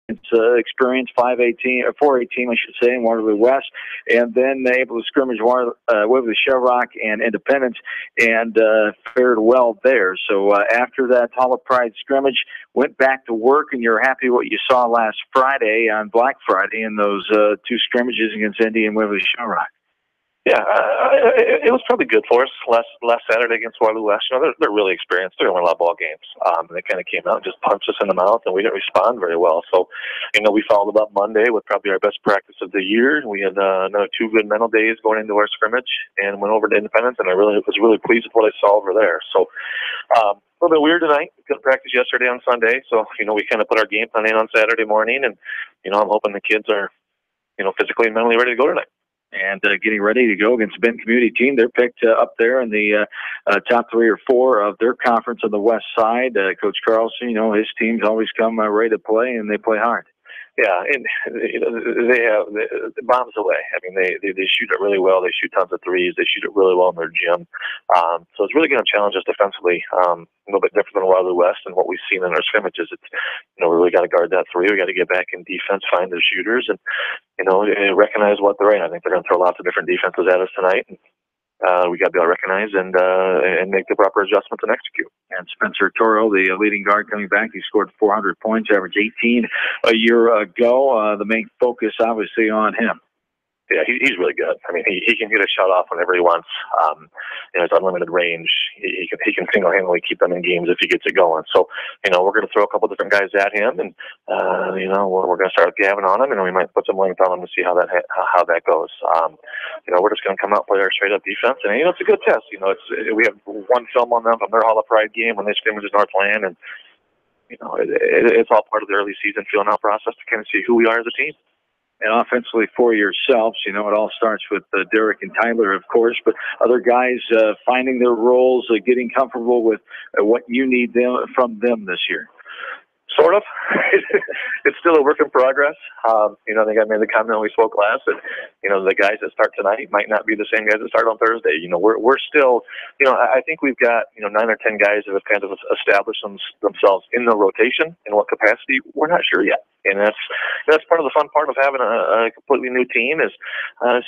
experience, 5A team, or 4A team, I should say, in Waterloo West, and then able to scrimmage Waverly Shellrock and Independence, and fared well there. So after that Hall of Pride scrimmage, went back to work, and you're happy what you saw last Friday on Black Friday in those two scrimmages against Indy and Waverly Shellrock. Yeah, it was probably good for us last Saturday against Waterloo West. You know, they're really experienced. They're going to win a lot of ball games. They kind of came out and just punched us in the mouth, and we didn't respond very well. So, you know, we followed up Monday with probably our best practice of the year. We had another 2 good mental days going into our scrimmage, and went over to Independence, and I was really pleased with what I saw over there. So, a little bit weird tonight. We couldn't practice yesterday on Sunday, so, you know, we kind of put our game plan in on Saturday morning, and, you know, I'm hoping the kids are, you know, physically and mentally ready to go tonight. And getting ready to go against the Benton Community team. They're picked up there in the top 3 or 4 of their conference on the west side. Coach Carlson, you know, his teams always come ready to play, and they play hard. Yeah, and you know, they have the bombs away. I mean, they shoot it really well. They shoot tons of threes. They shoot it really well in their gym. So it's really going to challenge us defensively. A little bit different than Waterloo West and what we've seen in our scrimmages. It's, you know, we really got to guard that 3. We got to get back in defense, find their shooters, and, you know, recognize what they're in. I think they're going to throw lots of different defenses at us tonight. We got to be able to recognize and make the proper adjustments and execute. And Spencer Toro, the leading guard coming back, he scored 400 points, averaged 18 a year ago. The main focus, obviously, on him. Yeah, he's really good. I mean, he can get a shot off whenever he wants. You know, it's unlimited range. He can single-handedly keep them in games if he gets it going. So, you know, we're going to throw a couple different guys at him, and you know, we're going to start gabbing on him, and we might put some length on him to see how that goes. You know, we're just going to come out and play our straight-up defense, and you know, it's a good test. You know, we have one film on them from their Hall of Pride game when they scrimmaged Northland, and you know, it's all part of the early season feeling out process to kind of see who we are as a team. And offensively for yourselves, you know, it all starts with Derek and Tyler, of course, but other guys finding their roles, getting comfortable with what you need from them this year. Sort of. It's still a work in progress. You know, I think I made the comment when we spoke last that, you know, the guys that start tonight might not be the same guys that start on Thursday. You know, we're still, you know, I think we've got, you know, 9 or 10 guys that have kind of established themselves in the rotation. In what capacity, we're not sure yet. And that's part of the fun part of having a completely new team is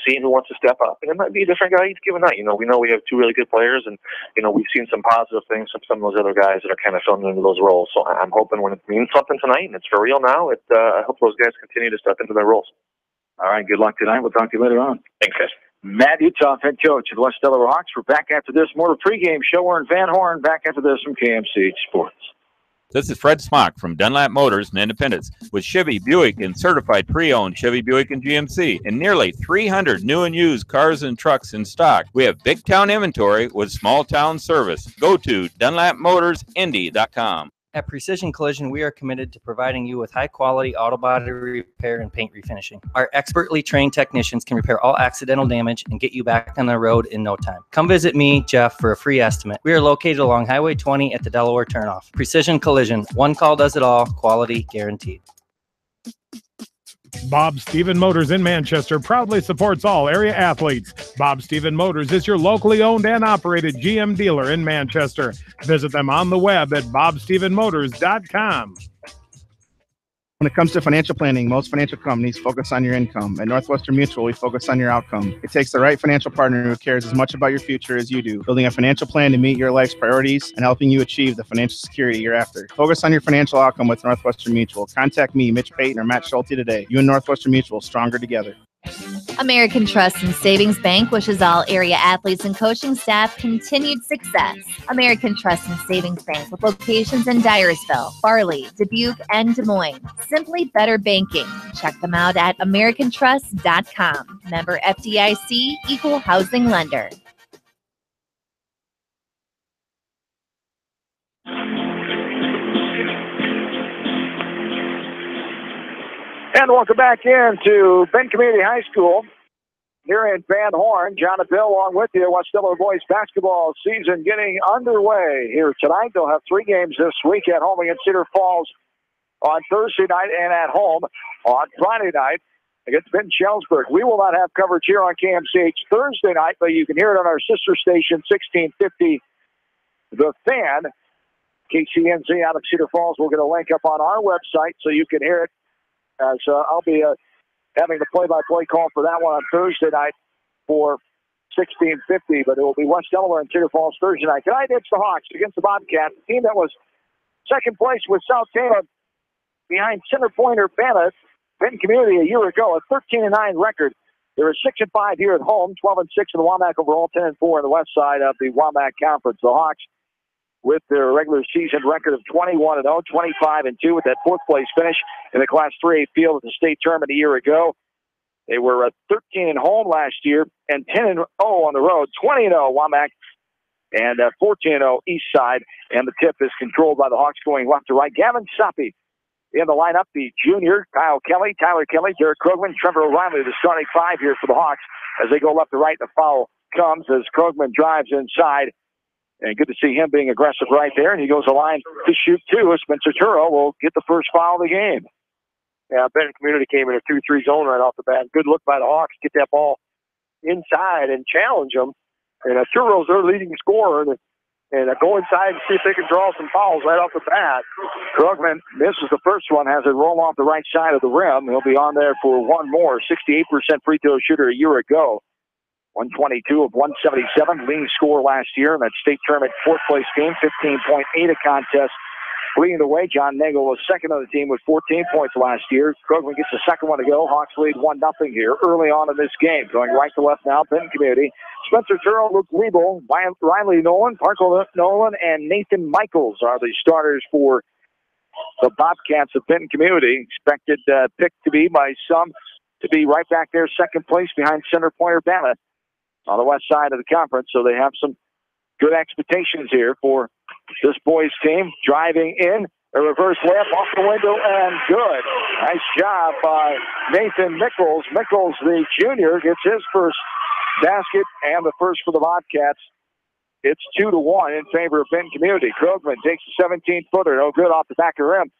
seeing who wants to step up. And it might be a different guy each given night. You know, we know we have 2 really good players, and, you know, we've seen some positive things from some of those other guys that are kind of filling into those roles. So I'm hoping when it means something tonight and it's for real now, I hope those guys continue to step into their roles. All right, good luck tonight. We'll talk to you later on. Thanks, guys. Matt Uthoff, head coach of the West Delaware Hawks. We're back after this. More pregame show. We're in Van Horn. Back after this from KMCH Sports. This is Fred Smock from Dunlap Motors in Independence with Chevy, Buick, and certified pre-owned Chevy, Buick, and GMC, and nearly 300 new and used cars and trucks in stock. We have big town inventory with small town service. Go to DunlapMotorsIndy.com. At Precision Collision, we are committed to providing you with high-quality auto body repair and paint refinishing. Our expertly trained technicians can repair all accidental damage and get you back on the road in no time. Come visit me, Jeff, for a free estimate. We are located along Highway 20 at the Delaware turnoff. Precision Collision, one call does it all, quality guaranteed. Bob Stephen Motors in Manchester proudly supports all area athletes. Bob Stephen Motors is your locally owned and operated GM dealer in Manchester. Visit them on the web at bobstephenmotors.com. When it comes to financial planning, most financial companies focus on your income. At Northwestern Mutual, we focus on your outcome. It takes the right financial partner who cares as much about your future as you do, building a financial plan to meet your life's priorities and helping you achieve the financial security you're after. Focus on your financial outcome with Northwestern Mutual. Contact me, Mitch Payton, or Matt Schulte today. You and Northwestern Mutual, stronger together. American Trust and Savings Bank wishes all area athletes and coaching staff continued success. American Trust and Savings Bank with locations in Dyersville, Farley, Dubuque, and Des Moines. Simply better banking. Check them out at americantrust.com. Member FDIC, equal housing lender. And welcome back into Benton Community High School here in Van Horn. John and Bill along with you. West Delaware boys basketball season getting underway here tonight. They'll have 3 games this week at home against Cedar Falls on Thursday night and at home on Friday night against Benton Schellsburg. We will not have coverage here on KMCH Thursday night, but you can hear it on our sister station, 1650 The Fan. KCNZ out of Cedar Falls will get a link up on our website so you can hear it as I'll be having the play-by-play call for that one on Thursday night for 1650, but it will be West Delaware and Cedar Falls Thursday night. Tonight it's the Hawks against the Bobcats, the team that was second place with South Taylor behind Center Pointer Banna, Benton Community a year ago, a 13-9 record. They were 6-5 here at home, 12-6 in the WAMAC overall, 10-4 on the west side of the WAMAC Conference. The Hawks, with their regular season record of 21-0, 25-2 with that fourth place finish in the Class 3A field at the state tournament a year ago. They were 13 at home last year and 10-0 on the road, 20-0 WAMAC and 14-0 East Side. And the tip is controlled by the Hawks going left to right. Gavin Soppy in the lineup, the junior, Kyle Kelly, Tyler Kelly, Derek Krogman, Trevor O'Reilly, the starting five here for the Hawks as they go left to right. The foul comes as Krogman drives inside. And good to see him being aggressive right there. And he goes the line to shoot two. Spencer Turo will get the first foul of the game. Yeah, Benton Community came in a 2-3 zone right off the bat. Good look by the Hawks, get that ball inside and challenge them. And Turo's their leading scorer. And go inside and see if they can draw some fouls right off the bat. Krugman misses the first one, has it roll off the right side of the rim. He'll be on there for one more. 68% free throw shooter a year ago. 122 of 177, leading score last year in that state tournament fourth place game. 15.8 a contest. Leading the way, John Nagel was second on the team with 14 points last year. Krugman gets the second one to go. Hawks lead 1-0 here early on in this game. Going right to left now, Benton Community. Spencer Turrell, Luke Liebel, Riley Nolan, Parker Nolan, and Nathan Michaels are the starters for the Bobcats of Benton Community. Expected pick to be by some to be right back there, second place behind Center Pointer Banna on the west side of the conference. So they have some good expectations here for this boys team. Driving in, a reverse layup off the window and good. Nice job by Nathan Michaels. Michaels, the junior, gets his first basket and the first for the Bobcats. It's 2-1 in favor of Benton Community. Krogman takes a 17-footer, no good off the back of the rim.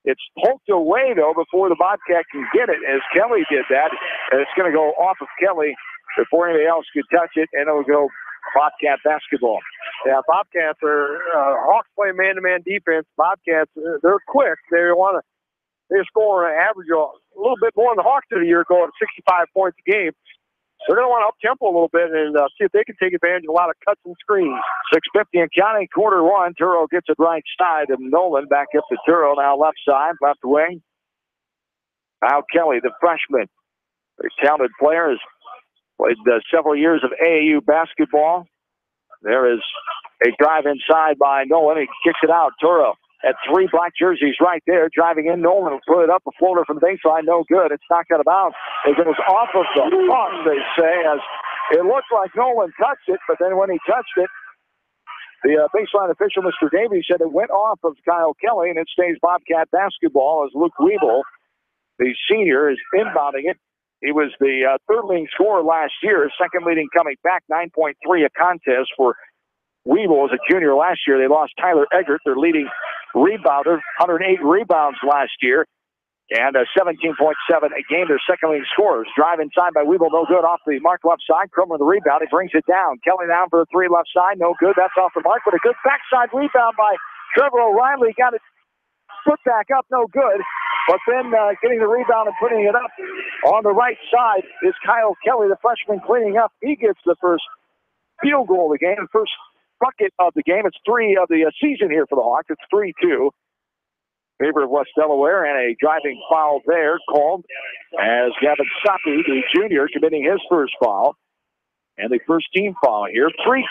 It's poked away, though, before the Bobcat can get it, as Kelly did that. And it's going to go off of Kelly before anybody else could touch it, and it'll go Bobcat basketball. Yeah, Bobcats are Hawks play man-to-man defense. Bobcats, they're quick. They score an average a little bit more than the Hawks did a year ago at 65 points a game. They're going to want to up-tempo a little bit and see if they can take advantage of a lot of cuts and screens. 6:50 and counting, quarter one. Turo gets it right side of Nolan. Back up to Turo, now left side, left wing. Kyle Kelly, the freshman. Very talented player, has played several years of AAU basketball. There is a drive inside by Nolan. He kicks it out. Turo at three, black jerseys right there. Driving in, Nolan will put it up. A floater from the baseline, no good. It's knocked out of bounds. It goes off of the Hawks, they say, as it looked like Nolan touched it, but then when he touched it, the baseline official, Mr. Davies, said it went off of Kyle Kelly, and it stays Bobcat basketball as Luke Weeble, the senior, is inbounding it. He was the third leading scorer last year, second leading coming back, 9.3 a contest for Weeble as a junior last year. They lost Tyler Eggert, their leading rebounder, 108 rebounds last year, and 17.7 a game. Their second leading scorers. Drive inside by Weeble, no good off the mark left side. Krummer the rebound. He brings it down. Kelly down for a three left side, no good. That's off the mark, but a good backside rebound by Trevor O'Reilly. Got it put back up, no good. But then getting the rebound and putting it up on the right side is Kyle Kelly, the freshman, cleaning up. He gets the first field goal of the game, the first bucket of the game. It's 3 of the season here for the Hawks. It's 3-2 in favor of West Delaware, and a driving foul there called as Gavin Soppy, the junior, committing his first foul. And the first team foul here, 3-2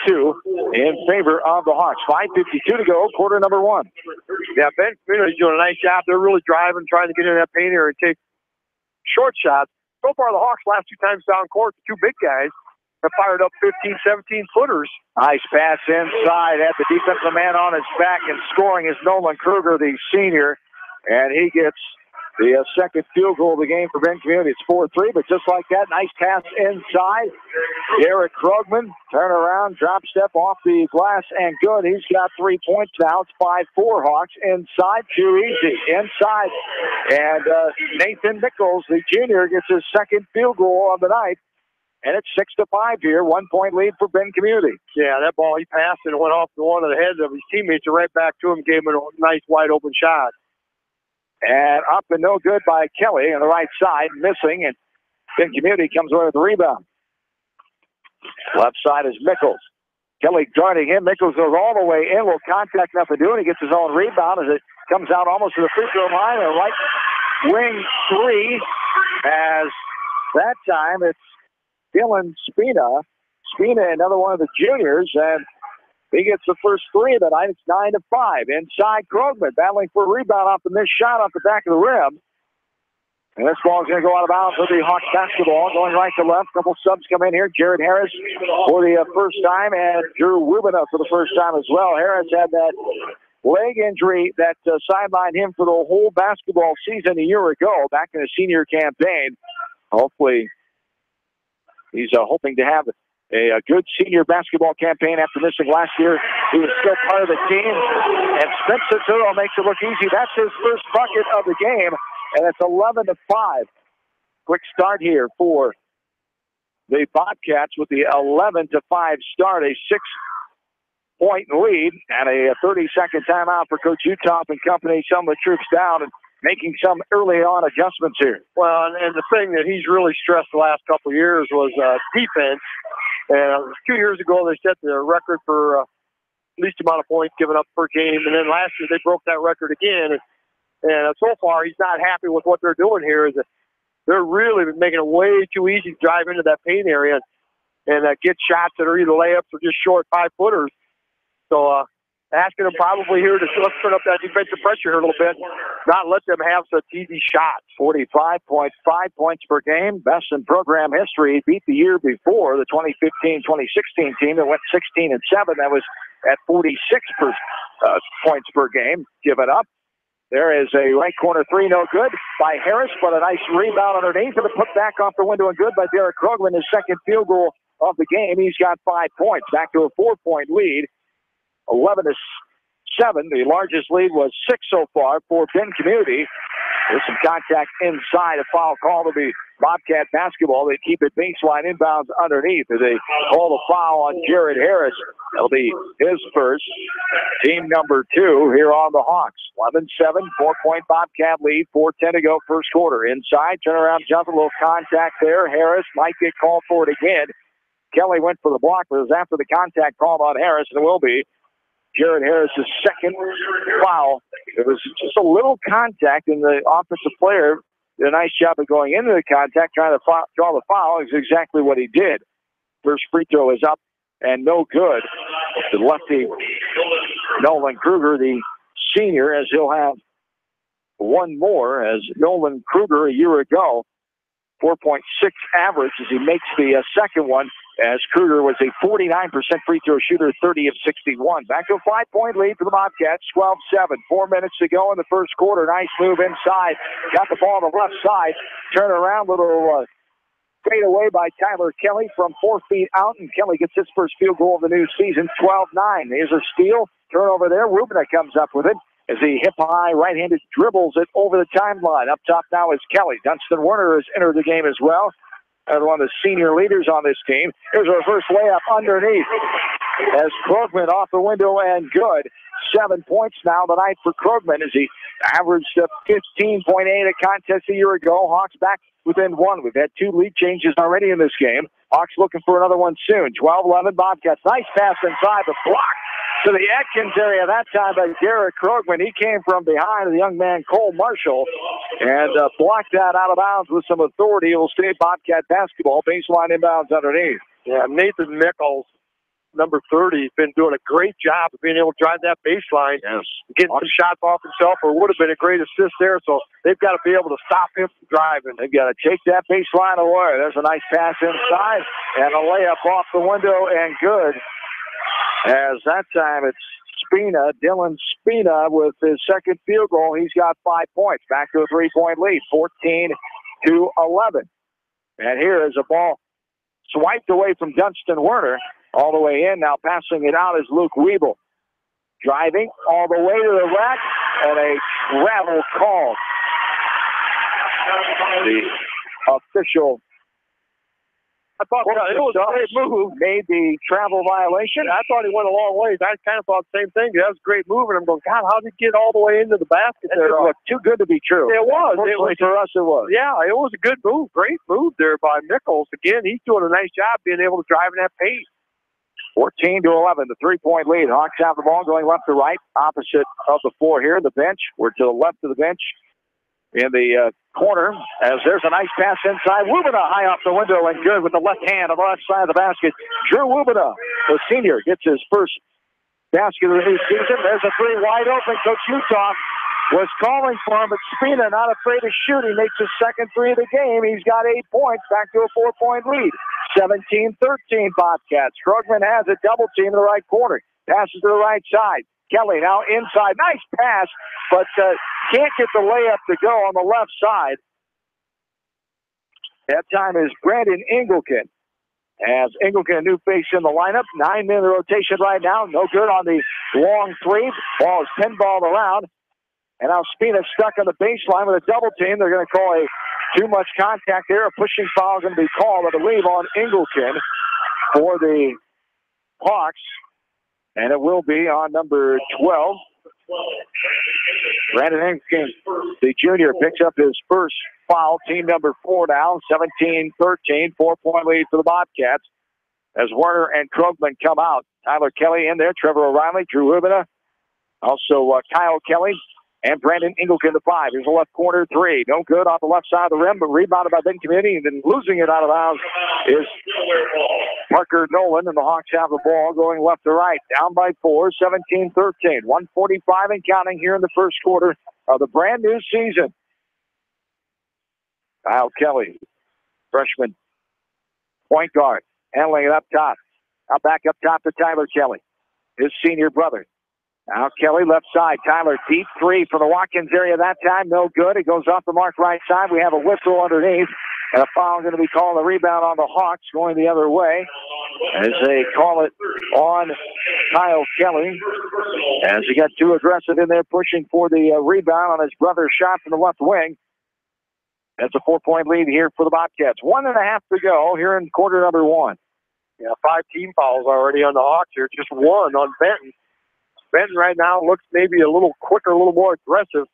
in favor of the Hawks. 5:52 to go, quarter number one. Yeah, Benton Community's doing a nice job. They're really driving, trying to get in that paint area and take short shots. So far, the Hawks last 2 times down court, the 2 big guys have fired up 15, 17-footers. Nice pass inside, had the defensive man on his back, and scoring is Nolan Kruger, the senior. And he gets the second field goal of the game for Benton Community. It's 4-3, but just like that, nice pass inside. Derek Krugman, turn around, drop step off the glass, and good. He's got 3 points now. It's 5-4 Hawks. Inside, too easy. Inside. And Nathan Nichols, the junior, gets his second field goal of the night. And it's 6-5 here. 1 point lead for Benton Community. Yeah, that ball he passed and it went off the one of the heads of his teammates and right back to him, gave him a nice wide open shot. And up and no good by Kelly on the right side, missing, and Benton Community comes away with the rebound. Left side is Mickles. Kelly guarding him. Mickles goes all the way in. Will contact nothing to do, and he gets his own rebound as it comes out almost to the free throw line. A right wing three, as that time it's Dylan Spina. Spina, another one of the juniors, and he gets the first three of the night. It's 9-5. Inside, Krogman battling for a rebound off the missed shot off the back of the rim. And this ball is going to go out of bounds for the Hawks basketball, going right to left. Couple subs come in here. Jared Harris for the first time, and Drew Rubina for the first time as well. Harris had that leg injury that sidelined him for the whole basketball season a year ago, back in the senior campaign. Hopefully, he's hoping to have a good senior basketball campaign after missing last year. He was still part of the team, and Spencer Turo makes it look easy. That's his first bucket of the game, and it's 11-5. Quick start here for the Bobcats with the 11-5 start, a 6-point lead, and a 30-second timeout for Coach Uthoff and company. Some of the troops down and making some early on adjustments here. Well, and the thing that he's really stressed the last couple of years was defense. And 2 years ago, they set the record for least amount of points given up per game. And then last year, they broke that record again. And so far, he's not happy with what they're doing here. Is that they're really making it way too easy to drive into that paint area and get shots that are either layups or just short 5-footers. So asking them probably here to let's turn up that defensive pressure here a little bit, not let them have such easy shots. 45.5 points per game, best in program history. Beat the year before, the 2015-2016 team that went 16-7. That was at 46 points per game given up. There is a right corner three, no good by Harris, but a nice rebound underneath and a put back off the window and good by Derek Krogman, his second field goal of the game. He's got 5 points, back to a 4-point lead. 11-7. The largest lead was 6 so far for Benton Community. There's some contact inside. A foul call to be Bobcat basketball. They keep it baseline inbounds underneath as they call the foul on Jared Harris. That'll be his first. Team number 2 here on the Hawks. 11-7, 4-point Bobcat lead. 4:10 to go first quarter. Inside, turnaround jump, a little contact there. Harris might get called for it again. Kelly went for the block, but it was after the contact called on Harris, and it will be Jared Harris' second foul. It was just a little contact, and the offensive player did a nice job of going into the contact, trying to draw the foul. Is exactly what he did. First free throw is up and no good. The lefty, Nolan Kruger, the senior, as he'll have one more, as Nolan Kruger a year ago, 4.6 average as he makes the second one, as Kruger was a 49% free throw shooter, 30 of 61. Back to a 5-point lead for the Bobcats, 12-7. 4 minutes to go in the first quarter. Nice move inside. Got the ball on the left side. Turn around, little fade away by Tyler Kelly from 4 feet out, and Kelly gets his first field goal of the new season, 12-9. There's a steal. Turnover there. Rubina comes up with it as he hip-high right-handed dribbles it over the timeline. Up top now is Kelly. Dunstan Werner has entered the game as well. Another one of the senior leaders on this team. Here's a reverse layup underneath as Krogman off the window and good. 7 points now tonight for Krogman as he averaged 15.8 a contest a year ago. Hawks back within 1. We've had 2 lead changes already in this game. Hawks looking for another one soon. 12-11 Bobcats. Nice pass inside the block to the Atkins area that time by Derek Krogman. He came from behind the young man Cole Marshall and blocked that out of bounds with some authority. It will stay Bobcat basketball. Baseline inbounds underneath. Yeah, Nathan Mickles, number 30, has been doing a great job of being able to drive that baseline. Yes. Getting some shots off himself, or would have been a great assist there. So they've got to be able to stop him from driving. They've got to take that baseline away. There's a nice pass inside and a layup off the window and good. As that time it's Spina, Dylan Spina with his second field goal. He's got 5 points. Back to a 3-point lead, 14-11. And here is a ball swiped away from Dunstan Werner. All the way in, now passing it out is Luke Weeble. Driving all the way to the rack, and a travel call. The official I thought it was a great move. Made the travel violation. I thought he went a long ways. I kind of thought the same thing. That was a great move, and I'm going, God, how did he get all the way into the basket there? It looked too good to be true. It was. For us, it was. Yeah, it was a good move. Great move there by Nichols. Again, he's doing a nice job being able to drive in that pace. 14-11, the three-point lead. Hawks have the ball going left to right, opposite of the floor here. The bench. We're to the left of the bench in the corner, as there's a nice pass inside. Wubina high off the window and good with the left hand on the left side of the basket. Drew Wubina, the senior, gets his first basket of the new season. There's a three wide open. Coach Utah was calling for him, but Spina, not afraid of shooting, makes his second three of the game. He's got 8 points, back to a 4-point lead. 17-13 Bobcats. Krugman has a double team in the right corner. Passes to the right side. Kelly now inside. Nice pass, but can't get the layup to go on the left side. That time is Brandon Engelken. As Engelken, a new face in the lineup. 9-minute rotation right now. No good on the long three. Ball is pinballed around. And now Spina stuck on the baseline with a double team. They're going to call a too much contact there. A pushing foul is going to be called, I believe, on Engelken for the Hawks. And it will be on number 12. Brandon Engelken, the junior, picks up his first foul. Team number 4 now. 17-13. 4-point lead for the Bobcats. As Werner and Krugman come out. Tyler Kelly in there. Trevor O'Reilly. Drew Rubina. Also Kyle Kelly. And Brandon Engelken, the 5. Here's a left corner three. No good off the left side of the rim, but rebounded by Benton Community. And then losing it out of bounds is Parker Nolan. And the Hawks have the ball going left to right. Down by 4, 17-13. 1:45 and counting here in the first quarter of the brand new season. Kyle Kelly, freshman point guard, handling it up top. Now back up top to Tyler Kelly, his senior brother. Now Kelly left side. Tyler deep three from the Watkins area that time. No good. It goes off the mark right side. We have a whistle underneath. And a foul going to be called. A rebound on the Hawks going the other way. As they call it on Kyle Kelly. As he got too aggressive in there pushing for the rebound on his brother's shot from the left wing. That's a 4-point lead here for the Bobcats. 1.5 to go here in quarter number 1. Yeah, 5 team fouls already on the Hawks here. Just 1 on Benton. Benton right now looks maybe a little quicker, a little more aggressive.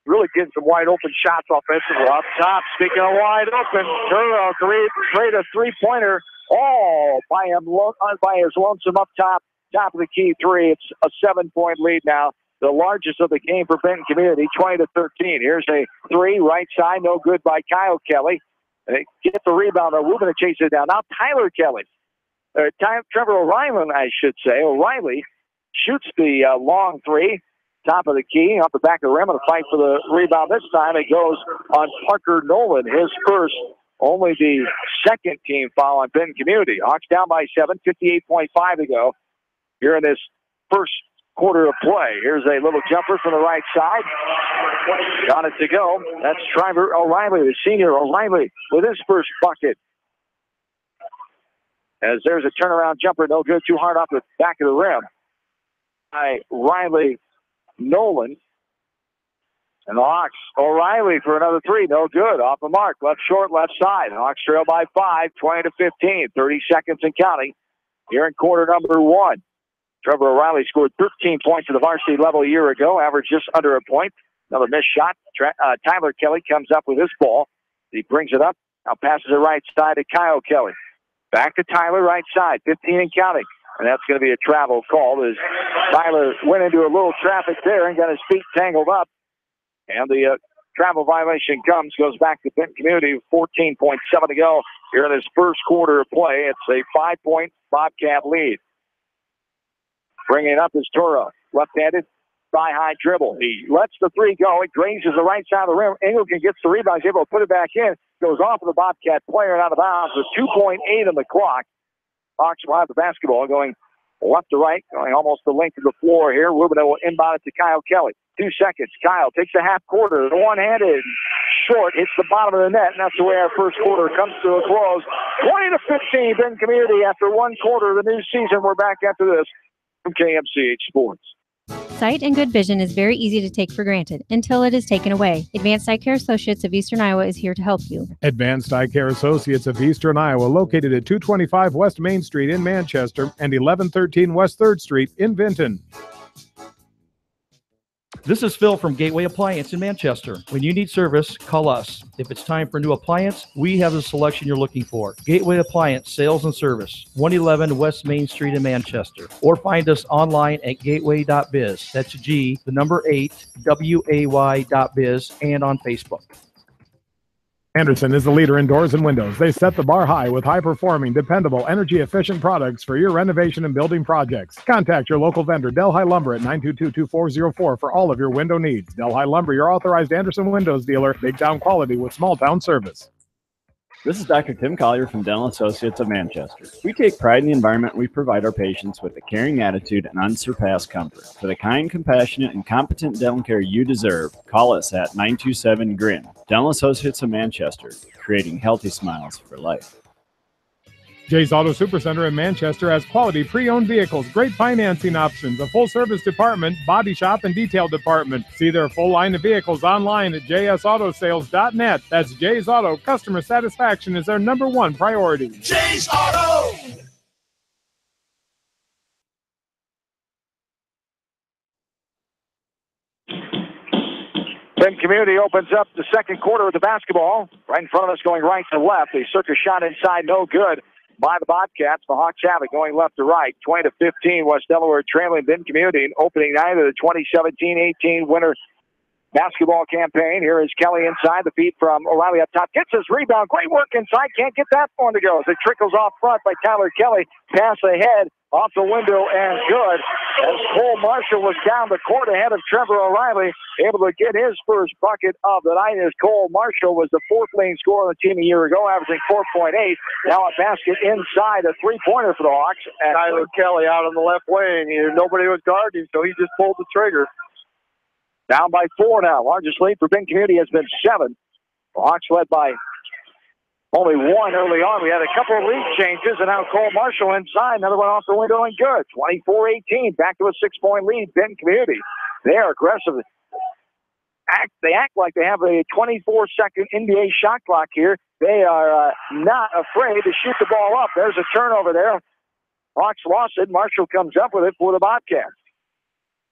Really getting some wide open shots offensively. Up top, speaking of wide open, Turbo create a three-pointer all by his lonesome up top of the key three. It's a 7-point lead now. The largest of the game for Benton Community, 20-13. Here's a three, right side, no good by Kyle Kelly. They get the rebound. They're moving to chase it down. Now Tyler Kelly. Trevor O'Reilly, I should say. O'Reilly shoots the long three, top of the key, off the back of the rim, and a fight for the rebound. This time it goes on Parker Nolan, his first, only the second team foul on Benton Community. Hawks down by 7, 58.5 to go here in this first quarter of play. Here's a little jumper from the right side. Got it to go. That's Trevor O'Reilly, the senior O'Reilly, with his first bucket. As there's a turnaround jumper, no good, too hard off the back of the rim by Riley Nolan. And the Hawks, O'Reilly for another three, no good, off the mark, left short, left side. Hawks trail by 5, 20-15, 30 seconds and counting here in quarter number 1. Trevor O'Reilly scored 13 points at the varsity level a year ago, averaged just under a point. Another missed shot. Tyler Kelly comes up with this ball. He brings it up, now passes it right side to Kyle Kelly. Back to Tyler, right side, 15 and counting. And that's going to be a travel call as Tyler went into a little traffic there and got his feet tangled up. And the travel violation goes back to Benton Community, 14.7 to go here in this first quarter of play. It's a 5-point Bobcat lead. Bringing it up is Toro, left-handed, thigh-high dribble. He lets the three go. It grazes the right side of the rim. Engelken gets the rebound. He's able to put it back in. Goes off of the Bobcat player and out of bounds with 2.8 on the clock. Hawks will have the basketball going left to right, going almost the length of the floor here. Rubino will inbound it to Kyle Kelly. 2 seconds. Kyle takes a half quarter. The one-handed short hits the bottom of the net, and that's the way our first quarter comes to a close. 20-15, Benton Community after 1 quarter of the new season. We're back after this from KMCH Sports. Sight and good vision is very easy to take for granted until it is taken away. Advanced Eye Care Associates of Eastern Iowa is here to help you. Advanced Eye Care Associates of Eastern Iowa, located at 225 West Main Street in Manchester and 1113 West 3rd Street in Benton. This is Phil from Gateway Appliance in Manchester. When you need service, call us. If it's time for a new appliance, we have the selection you're looking for. Gateway Appliance Sales and Service, 111 West Main Street in Manchester. Or find us online at gateway.biz. That's G, the number 8, WAY.biz, and on Facebook. Anderson is the leader in doors and windows. They set the bar high with high-performing, dependable, energy-efficient products for your renovation and building projects. Contact your local vendor, Delhi Lumber, at 922-2404 for all of your window needs. Delhi Lumber, your authorized Anderson Windows dealer, big-town quality with small-town service. This is Dr. Tim Collier from Dental Associates of Manchester. We take pride in the environment we provide our patients with a caring attitude and unsurpassed comfort. For the kind, compassionate, and competent dental care you deserve, call us at 927-GRIN. Dental Associates of Manchester, creating healthy smiles for life. Jay's Auto Supercenter in Manchester has quality pre-owned vehicles, great financing options, a full-service department, body shop, and detail department. See their full line of vehicles online at jsautosales.net. That's Jay's Auto. Customer satisfaction is their #1 priority. Jay's Auto! Benton Community opens up the second quarter with the basketball. Right in front of us, going right to left. A circus shot inside, no good by the Bobcats. The Hawks have it going left to right. 20-15, West Delaware trailing Benton Community in opening night of the 2017-18 winter basketball campaign. Here is Kelly inside. The feed from O'Reilly up top. Gets his rebound. Great work inside. Can't get that one to go. As it trickles off front by Tyler Kelly. Pass ahead. Off the window and good. As Cole Marshall was down the court ahead of Trevor O'Reilly, able to get his first bucket of the night as Cole Marshall was the 4th leading scorer on the team a year ago, averaging 4.8. Now a basket inside, a three-pointer for the Hawks. And Tyler Kelly out on the left wing. Nobody was guarding, so he just pulled the trigger. Down by 4 now. Largest lead for Benton Community has been 7. The Hawks led by only 1 early on. We had a couple of lead changes, and now Cole Marshall inside. Another one off the window and good. 24-18. Back to a 6-point lead. Benton Community. They are aggressive. They act like they have a 24-second NBA shot clock here. They are not afraid to shoot the ball up. There's a turnover there. Hawks lost it. Marshall comes up with it for the Bobcats.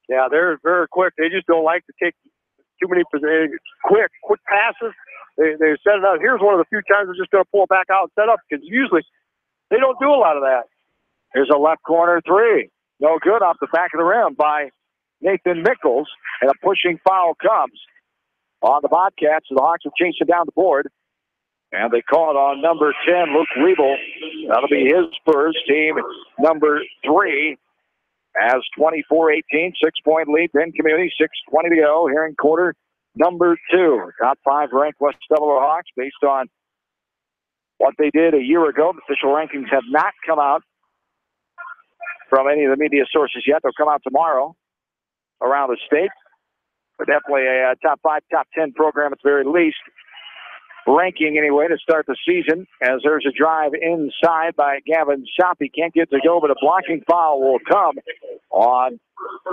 Yeah, they're very quick. They just don't like to take too many quick passes. They set it up. Here's one of the few times they're just going to pull it back out and set up, because usually they don't do a lot of that. Here's a left corner three. No good, off the back of the rim by Nathan Mickles, and a pushing foul comes on the Bobcats. So the Hawks are chasing down the board, and they call it on number 10, Luke Liebel. That'll be his first, team number 3. As 24-18, 6-point lead, Benton Community, 6:20 to go here in quarter number 2. Top 5 ranked West Delaware Hawks based on what they did a year ago. The official rankings have not come out from any of the media sources yet. They'll come out tomorrow around the state. But definitely a top 5, top 10 program at the very least. Ranking anyway to start the season, as there's a drive inside by Gavin Soppy. Can't get to go, but a blocking foul will come on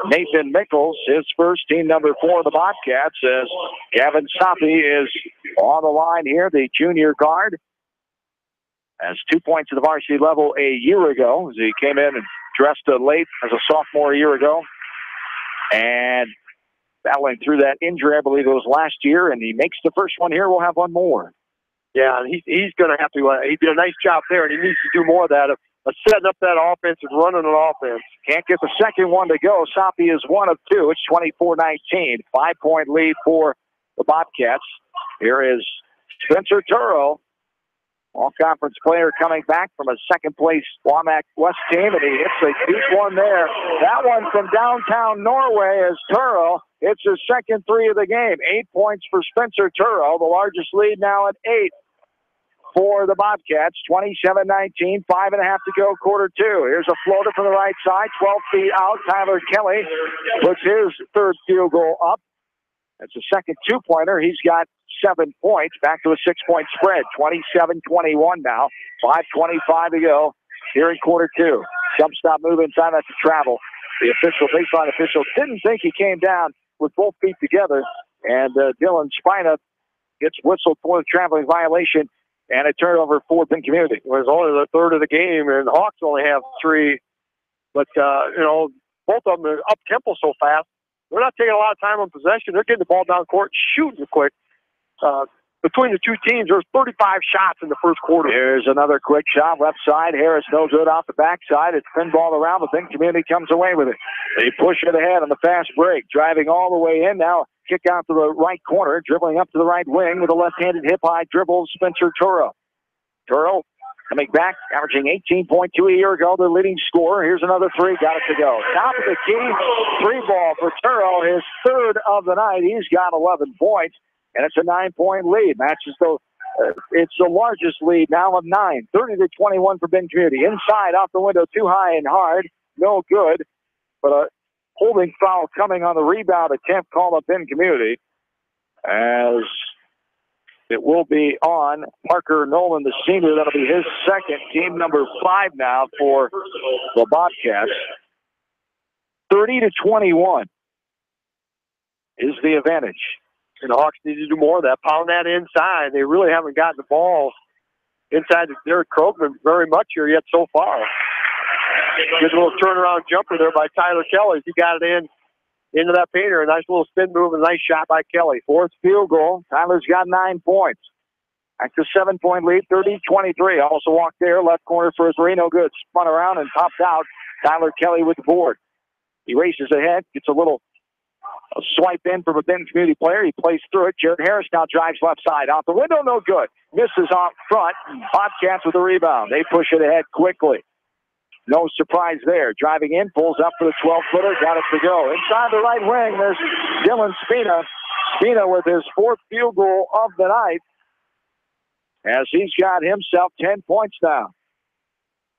Nathan Mickles, his first, team number 4 of the Bobcats, as Gavin Soppy is on the line here, the junior guard. Has 2 points at the varsity level a year ago, as he came in and dressed late as a sophomore a year ago. And battling through that injury, I believe it was last year, and he makes the first one here. We'll have one more. Yeah, and he's going to have to, he did a nice job there, and he needs to do more of that, of setting up that offense and running an offense. Can't get the second one to go. Soppy is 1 of 2. It's 24-19. 5-point lead for the Bobcats. Here is Spencer Turo, all-conference player, coming back from a second-place Wamak West team, and he hits a deep one there. That one from downtown Norway is Turo. It's his second 3 of the game. 8 points for Spencer Turo, the largest lead now at 8 for the Bobcats. 27-19, 5.5 to go, quarter 2. Here's a floater from the right side, 12 feet out. Tyler Kelly puts his third field goal up. That's a second 2-pointer. He's got 7 points, back to a 6-point spread. 27-21 now. 5:25 to go here in quarter two. Jump stop move inside, that's a travel. The baseline official didn't think he came down with both feet together, and Dylan Spina gets whistled for the traveling violation and a turnover for Benton Community. It was only the third of the game, and Hawks only have 3. But, both of them are up-tempo so fast. They're not taking a lot of time on possession. They're getting the ball down court, shooting quick. Between the two teams, there's 35 shots in the first quarter. Here's another quick shot, left side. Harris no good off the backside. It's pinballed around, but Benton Community comes away with it. They push it ahead on the fast break, driving all the way in. Now kick out to the right corner, dribbling up to the right wing with a left-handed hip-high dribble, Spencer Turo. Turo coming back, averaging 18.2 a year ago, the leading scorer. Here's another three, got it to go. Top of the key, 3-ball for Turo, his third of the night. He's got 11 points. And it's a 9-point lead. Matches it's the largest lead now of 9. 30-21 for Benton Community. Inside, off the window, too high and hard. No good. But a holding foul coming on the rebound attempt called up Benton Community. As it will be on Parker Nolan, the senior. That'll be his second. Team number 5 now for the Bobcats. 30-21 is the advantage. And the Hawks need to do more of that. Pound that inside. They really haven't gotten the ball inside to Derek Krogman very much here yet so far. Good little turnaround jumper there by Tyler Kelly. He got it into that painter. A nice little spin move and a nice shot by Kelly. Fourth field goal. Tyler's got 9 points. That's a 7-point lead, 30-23. Also walked there, left corner for his no good. Spun around and popped out. Tyler Kelly with the board. He races ahead, gets a swipe in from a Benton Community player. He plays through it. Jared Harris now drives left side. Out the window, no good. Misses off front. Bobcats with the rebound. They push it ahead quickly. No surprise there. Driving in, pulls up for the 12-footer. Got it to go. Inside the right wing, there's Dylan Spina. Spina with his 4th field goal of the night, as he's got himself 10 points now.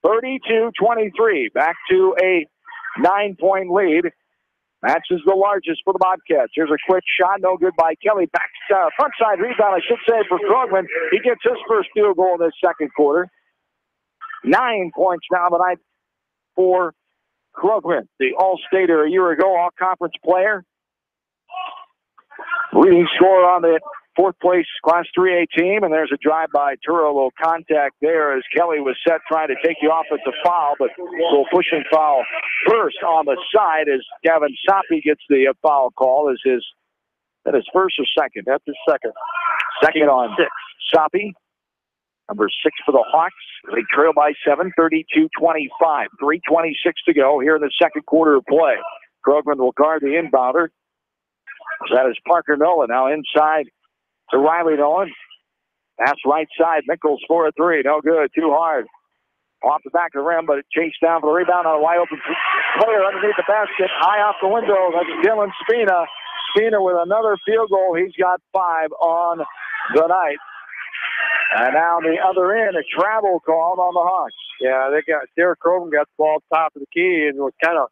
32-23. Back to a 9-point lead. Matches the largest for the Bobcats. Here's a quick shot, no good by Kelly. Back front side rebound, I should say, for Krogman. He gets his first field goal in this second quarter. 9 points now tonight for Krogman, the All-Stater a year ago, All-Conference player. Leading scorer on the 4th place Class 3A team, and there's a drive by Turo. A little contact there as Kelly was set trying to take the offensive foul, but a little pushing foul first on the side as Gavin Soppe gets the foul call. Is that his first or second? That's his second. Second on 6. Soppe, number 6 for the Hawks. They trail by 7, 32-25. 3:26 to go here in the second quarter of play. Krogman will guard the inbounder. That is Parker Nolan now inside to Riley Nolan. Pass right side. Mickles for a 3. No good. Too hard. Off the back of the rim, but it chased down for the rebound on a wide open player underneath the basket. High off the window. That's Dylan Spina. Spina with another field goal. He's got 5 on the night. And now the other end, a travel called on the Hawks. Yeah, Derek Krogman got the ball top of the key and was kind of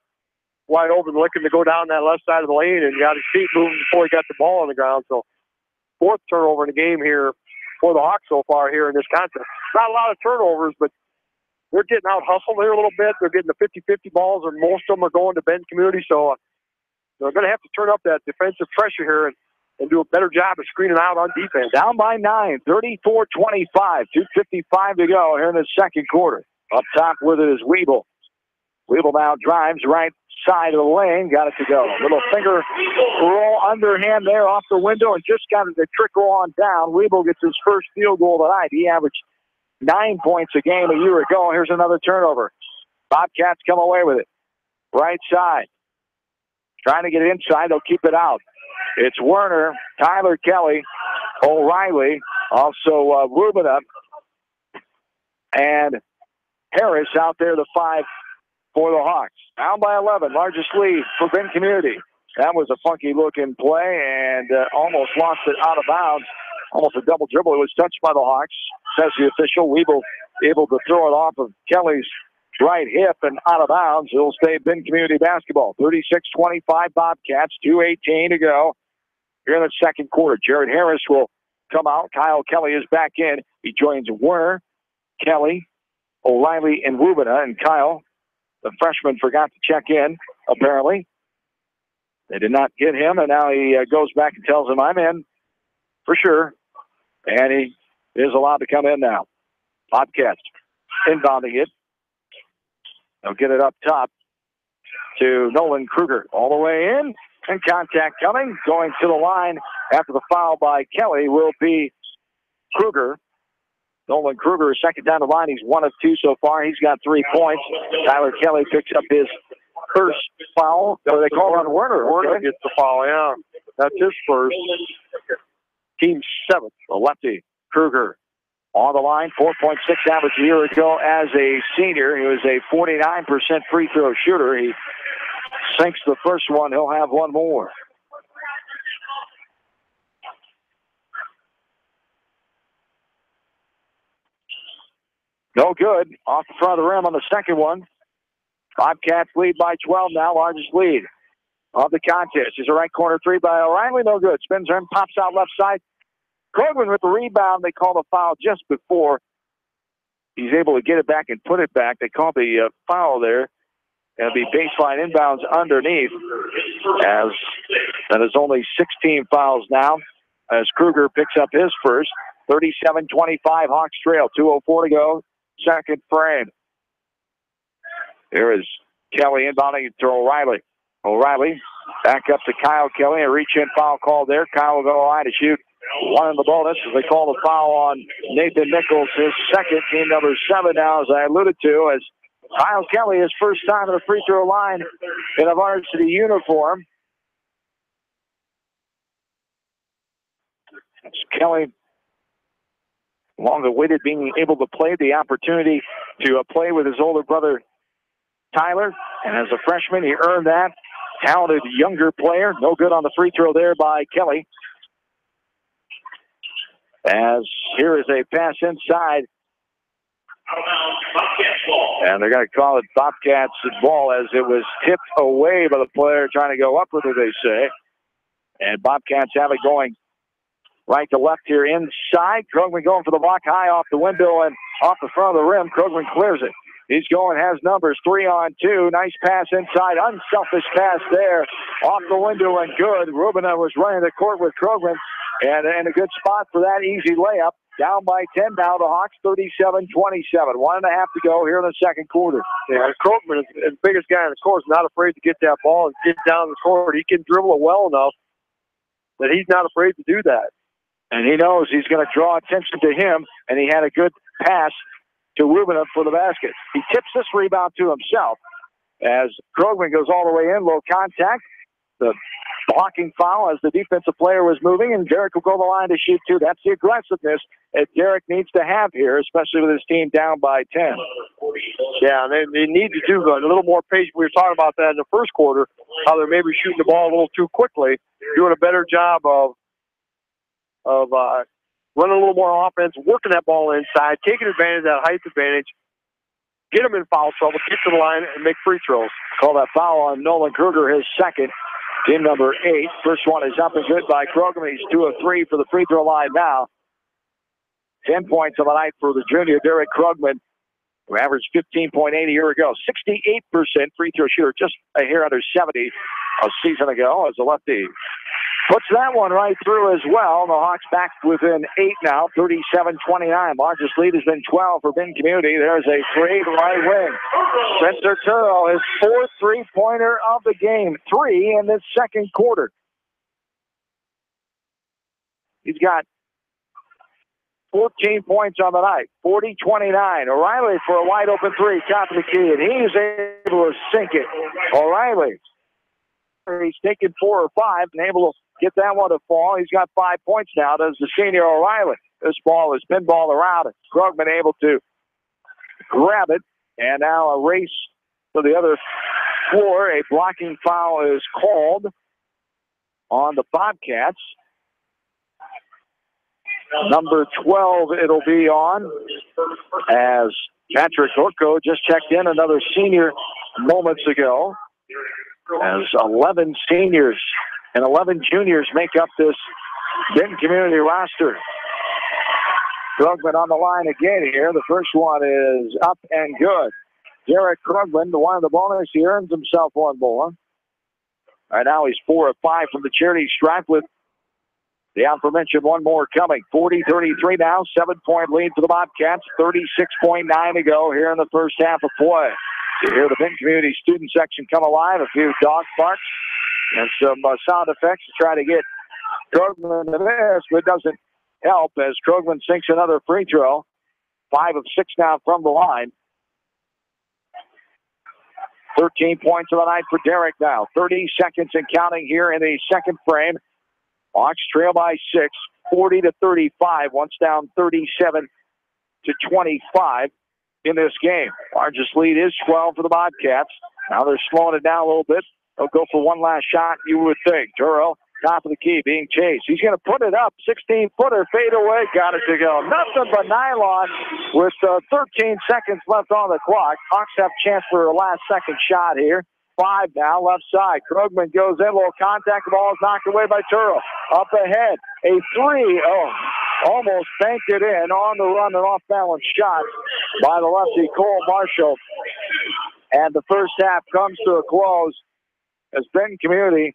wide open looking to go down that left side of the lane and got his feet moving before he got the ball on the ground. So 4th turnover in the game here for the Hawks so far here in this contest. Not a lot of turnovers, but they're getting out hustled here a little bit. They're getting the 50-50 balls, and most of them are going to Benton Community. So they're going to have to turn up that defensive pressure here and do a better job of screening out on defense. Down by 9, 34-25, 2:55 to go here in the second quarter. Up top with it is Weeble. Weeble now drives right side of the lane, got it to go. Little finger roll underhand there off the window and just got it to trickle on down. Weeble gets his first field goal tonight. He averaged 9 points a game a year ago. Here's another turnover. Bobcats come away with it. Right side. Trying to get it inside. They'll keep it out. It's Werner, Tyler Kelly, O'Reilly, also Rubina, and Harris out there, the 5 for the Hawks. Down by 11, largest lead for Benton Community. That was a funky-looking play and almost lost it out of bounds. Almost a double dribble. It was touched by the Hawks, says the official. Weeble able to throw it off of Kelly's right hip and out of bounds. It'll stay Benton Community basketball. 36-25 Bobcats, 2:18 to go here in the second quarter. Jared Harris will come out. Kyle Kelly is back in. He joins Werner, Kelly, O'Reilly and Rubina, and Kyle, the freshman, forgot to check in, apparently. They did not get him, and now he goes back and tells him, I'm in for sure. And he is allowed to come in now. Bobcats inbounding it. They'll get it up top to Nolan Kruger. All the way in, and contact coming. Going to the line after the foul by Kelly will be Kruger. Nolan Kruger is second down the line. He's 1 of 2 so far. He's got 3 points. Tyler Kelly picks up his first foul. So they call on Werner. Werner gets the foul, yeah. That's his first. Team 7th. The lefty, Kruger, on the line. 4.6 average a year ago as a senior. He was a 49% free throw shooter. He sinks the first one. He'll have one more. No good. Off the front of the rim on the second one. Bobcats lead by 12 now. Largest lead of the contest. Is a right corner three by O'Reilly. No good. Spins rim, pops out left side. Krogman with the rebound. They call the foul just before he's able to get it back and put it back. They call the foul there. It'll be baseline inbounds underneath, as that is only 16 fouls now, as Kruger picks up his first. 37-25, Hawks trail. 2:04 to go. Second frame. Here is Kelly inbounding to O'Reilly. O'Reilly back up to Kyle Kelly. A reach-in foul call there. Kyle will go to the line to shoot one in the bonus as they call the foul on Nathan Nichols, his second, team number 7 now, as I alluded to, as Kyle Kelly, his first time at the free throw line in a varsity uniform. It's Kelly, long awaited, being able to play, the opportunity to play with his older brother Tyler, and as a freshman he earned that. Talented younger player. No good on the free throw there by Kelly. As here is a pass inside, and they're going to call it Bobcats ball, as it was tipped away by the player trying to go up with it, they say. And Bobcats have it going right to left here inside. Krogman going for the block high off the window and off the front of the rim. Krogman clears it. He's going, has numbers, 3-on-2. Nice pass inside, unselfish pass there. Off the window and good. Rubina was running the court with Krogman, and in a good spot for that easy layup. Down by 10 now, the Hawks, 37-27. 1.5 to go here in the second quarter. Yeah, Krogman is the biggest guy on the court, is not afraid to get that ball and get down the court. He can dribble it well enough that he's not afraid to do that. And he knows he's going to draw attention to him, and he had a good pass to Rubina for the basket. He tips this rebound to himself as Krogman goes all the way in, low contact. The blocking foul as the defensive player was moving, and Derek will go to the line to shoot two. That's the aggressiveness that Derek needs to have here, especially with his team down by 10. Yeah, and they need to do a little more patience. We were talking about that in the first quarter, how they're maybe shooting the ball a little too quickly, doing a better job of running a little more offense, working that ball inside, taking advantage of that height advantage, get them in foul trouble, get to the line, and make free throws. Call that foul on Nolan Kruger, his second, team number 8. First one is up and good by Krogman. He's 2 of 3 for the free throw line now. 10 points on the night for the junior, Derek Krogman, who averaged 15.8 a year ago. 68% free throw shooter, just a hair under 70 a season ago, as a lefty puts that one right through as well. The Hawks back within 8 now, 37-29. Largest lead has been 12 for Benton Community. There's a three right wing. Spencer Turrell, his 4th three-pointer of the game. 3 in this second quarter. He's got 14 points on the night, 40-29. O'Reilly for a wide open three, top of the key, and he's able to sink it. O'Reilly, he's taken 4 or 5 and able to get that one to fall. He's got 5 points now, does the senior O'Reilly. This ball is pinballed around. Krogman able to grab it, and now a race to the other floor. A blocking foul is called on the Bobcats. Number 12 it'll be on, as Patrick Orko just checked in, another senior moments ago, as 11 seniors and 11 juniors make up this Benton Community roster. Krugman on the line again here. The first one is up and good. Derek Krugman, the one of the bonus, he earns himself one more. Right now he's 4 of 5 from the charity stripe with the aforementioned one more coming. 40-33 now, 7-point lead for the Bobcats. 36.9 to go here in the first half of play. You hear the Benton Community student section come alive. A few dog barks and some sound effects to try to get Krugman to this, but it doesn't help as Krugman sinks another free throw. 5 of 6 now from the line. 13 points of the night for Derek now. 30 seconds and counting here in the second frame. Hawks trail by 6, 40-35. Once down 37-25 in this game. Largest lead is 12 for the Bobcats. Now they're slowing it down a little bit. They'll go for one last shot, you would think. Turo, top of the key, being chased. He's going to put it up. 16-footer, fade away. Got it to go. Nothing but nylon with 13 seconds left on the clock. Hawks have a chance for a last-second shot here. 5 now, left side. Krugman goes in, little contact. The ball is knocked away by Turo. Up ahead, a 3. Oh, almost banked it in on the run, an off-balance shot by the lefty Cole Marshall. And the first half comes to a close as Benton Community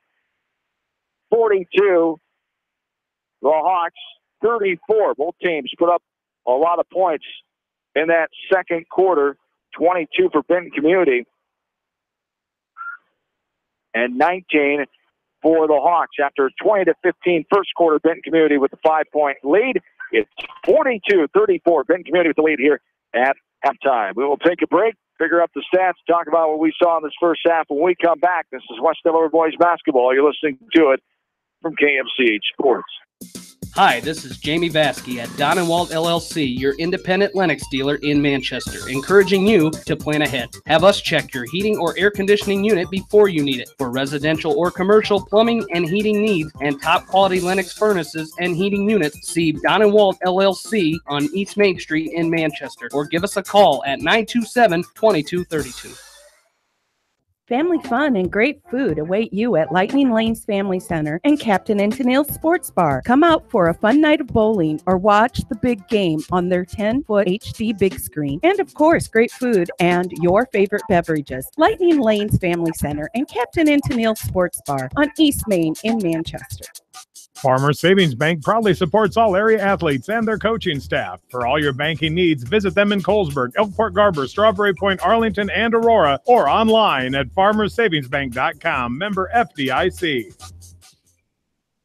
42, the Hawks 34. Both teams put up a lot of points in that second quarter. 22 for Benton Community and 19 for the Hawks. After 20-15 first quarter, Benton Community with the 5-point lead. It's 42-34. Benton Community with the lead here at halftime. We will take a break, figure up the stats, talk about what we saw in this first half. When we come back, this is West Delaware Boys Basketball. You're listening to it from KMCH Sports. Hi, this is Jamie Vasky at Don & Walt LLC, your independent Lennox dealer in Manchester, encouraging you to plan ahead. Have us check your heating or air conditioning unit before you need it. For residential or commercial plumbing and heating needs and top quality Lennox furnaces and heating units, see Don & Walt LLC on East Main Street in Manchester, or give us a call at 927-2232. Family fun and great food await you at Lightning Lanes Family Center and Captain and Tennille's Sports Bar. Come out for a fun night of bowling or watch the big game on their 10-foot HD big screen. And of course, great food and your favorite beverages. Lightning Lanes Family Center and Captain and Tennille's Sports Bar on East Main in Manchester. Farmers Savings Bank proudly supports all area athletes and their coaching staff. For all your banking needs, visit them in Colesburg, Elkport Garber, Strawberry Point, Arlington, and Aurora, or online at farmersavingsbank.com. Member FDIC.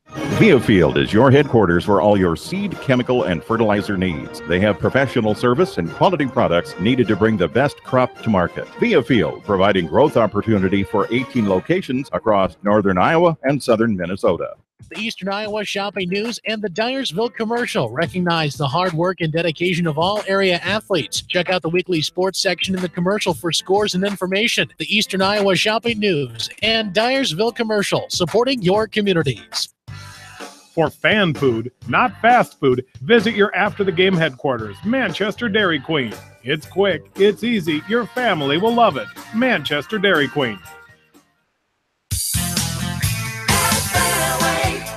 Viafield is your headquarters for all your seed, chemical, and fertilizer needs. They have professional service and quality products needed to bring the best crop to market. Viafield, providing growth opportunity for 18 locations across northern Iowa and southern Minnesota. The Eastern Iowa Shopping News and the Dyersville Commercial recognize the hard work and dedication of all area athletes. Check out the weekly sports section in the commercial for scores and information. The Eastern Iowa Shopping News and Dyersville Commercial, supporting your communities. For fan food, not fast food, visit your after-the-game headquarters, Manchester Dairy Queen. It's quick, it's easy, your family will love it. Manchester Dairy Queen.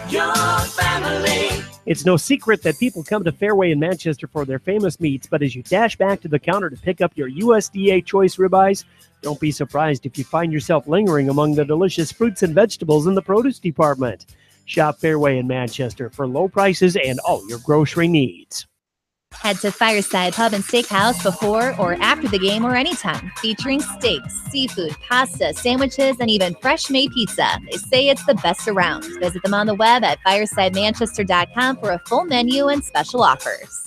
Your family. It's no secret that people come to Fairway in Manchester for their famous meats, but as you dash back to the counter to pick up your USDA choice ribeyes, don't be surprised if you find yourself lingering among the delicious fruits and vegetables in the produce department. Shop Fairway in Manchester for low prices and all your grocery needs. Head to Fireside Pub and Steakhouse before or after the game or anytime, featuring steaks, seafood, pasta, sandwiches, and even fresh-made pizza. They say it's the best around. Visit them on the web at firesidemanchester.com for a full menu and special offers.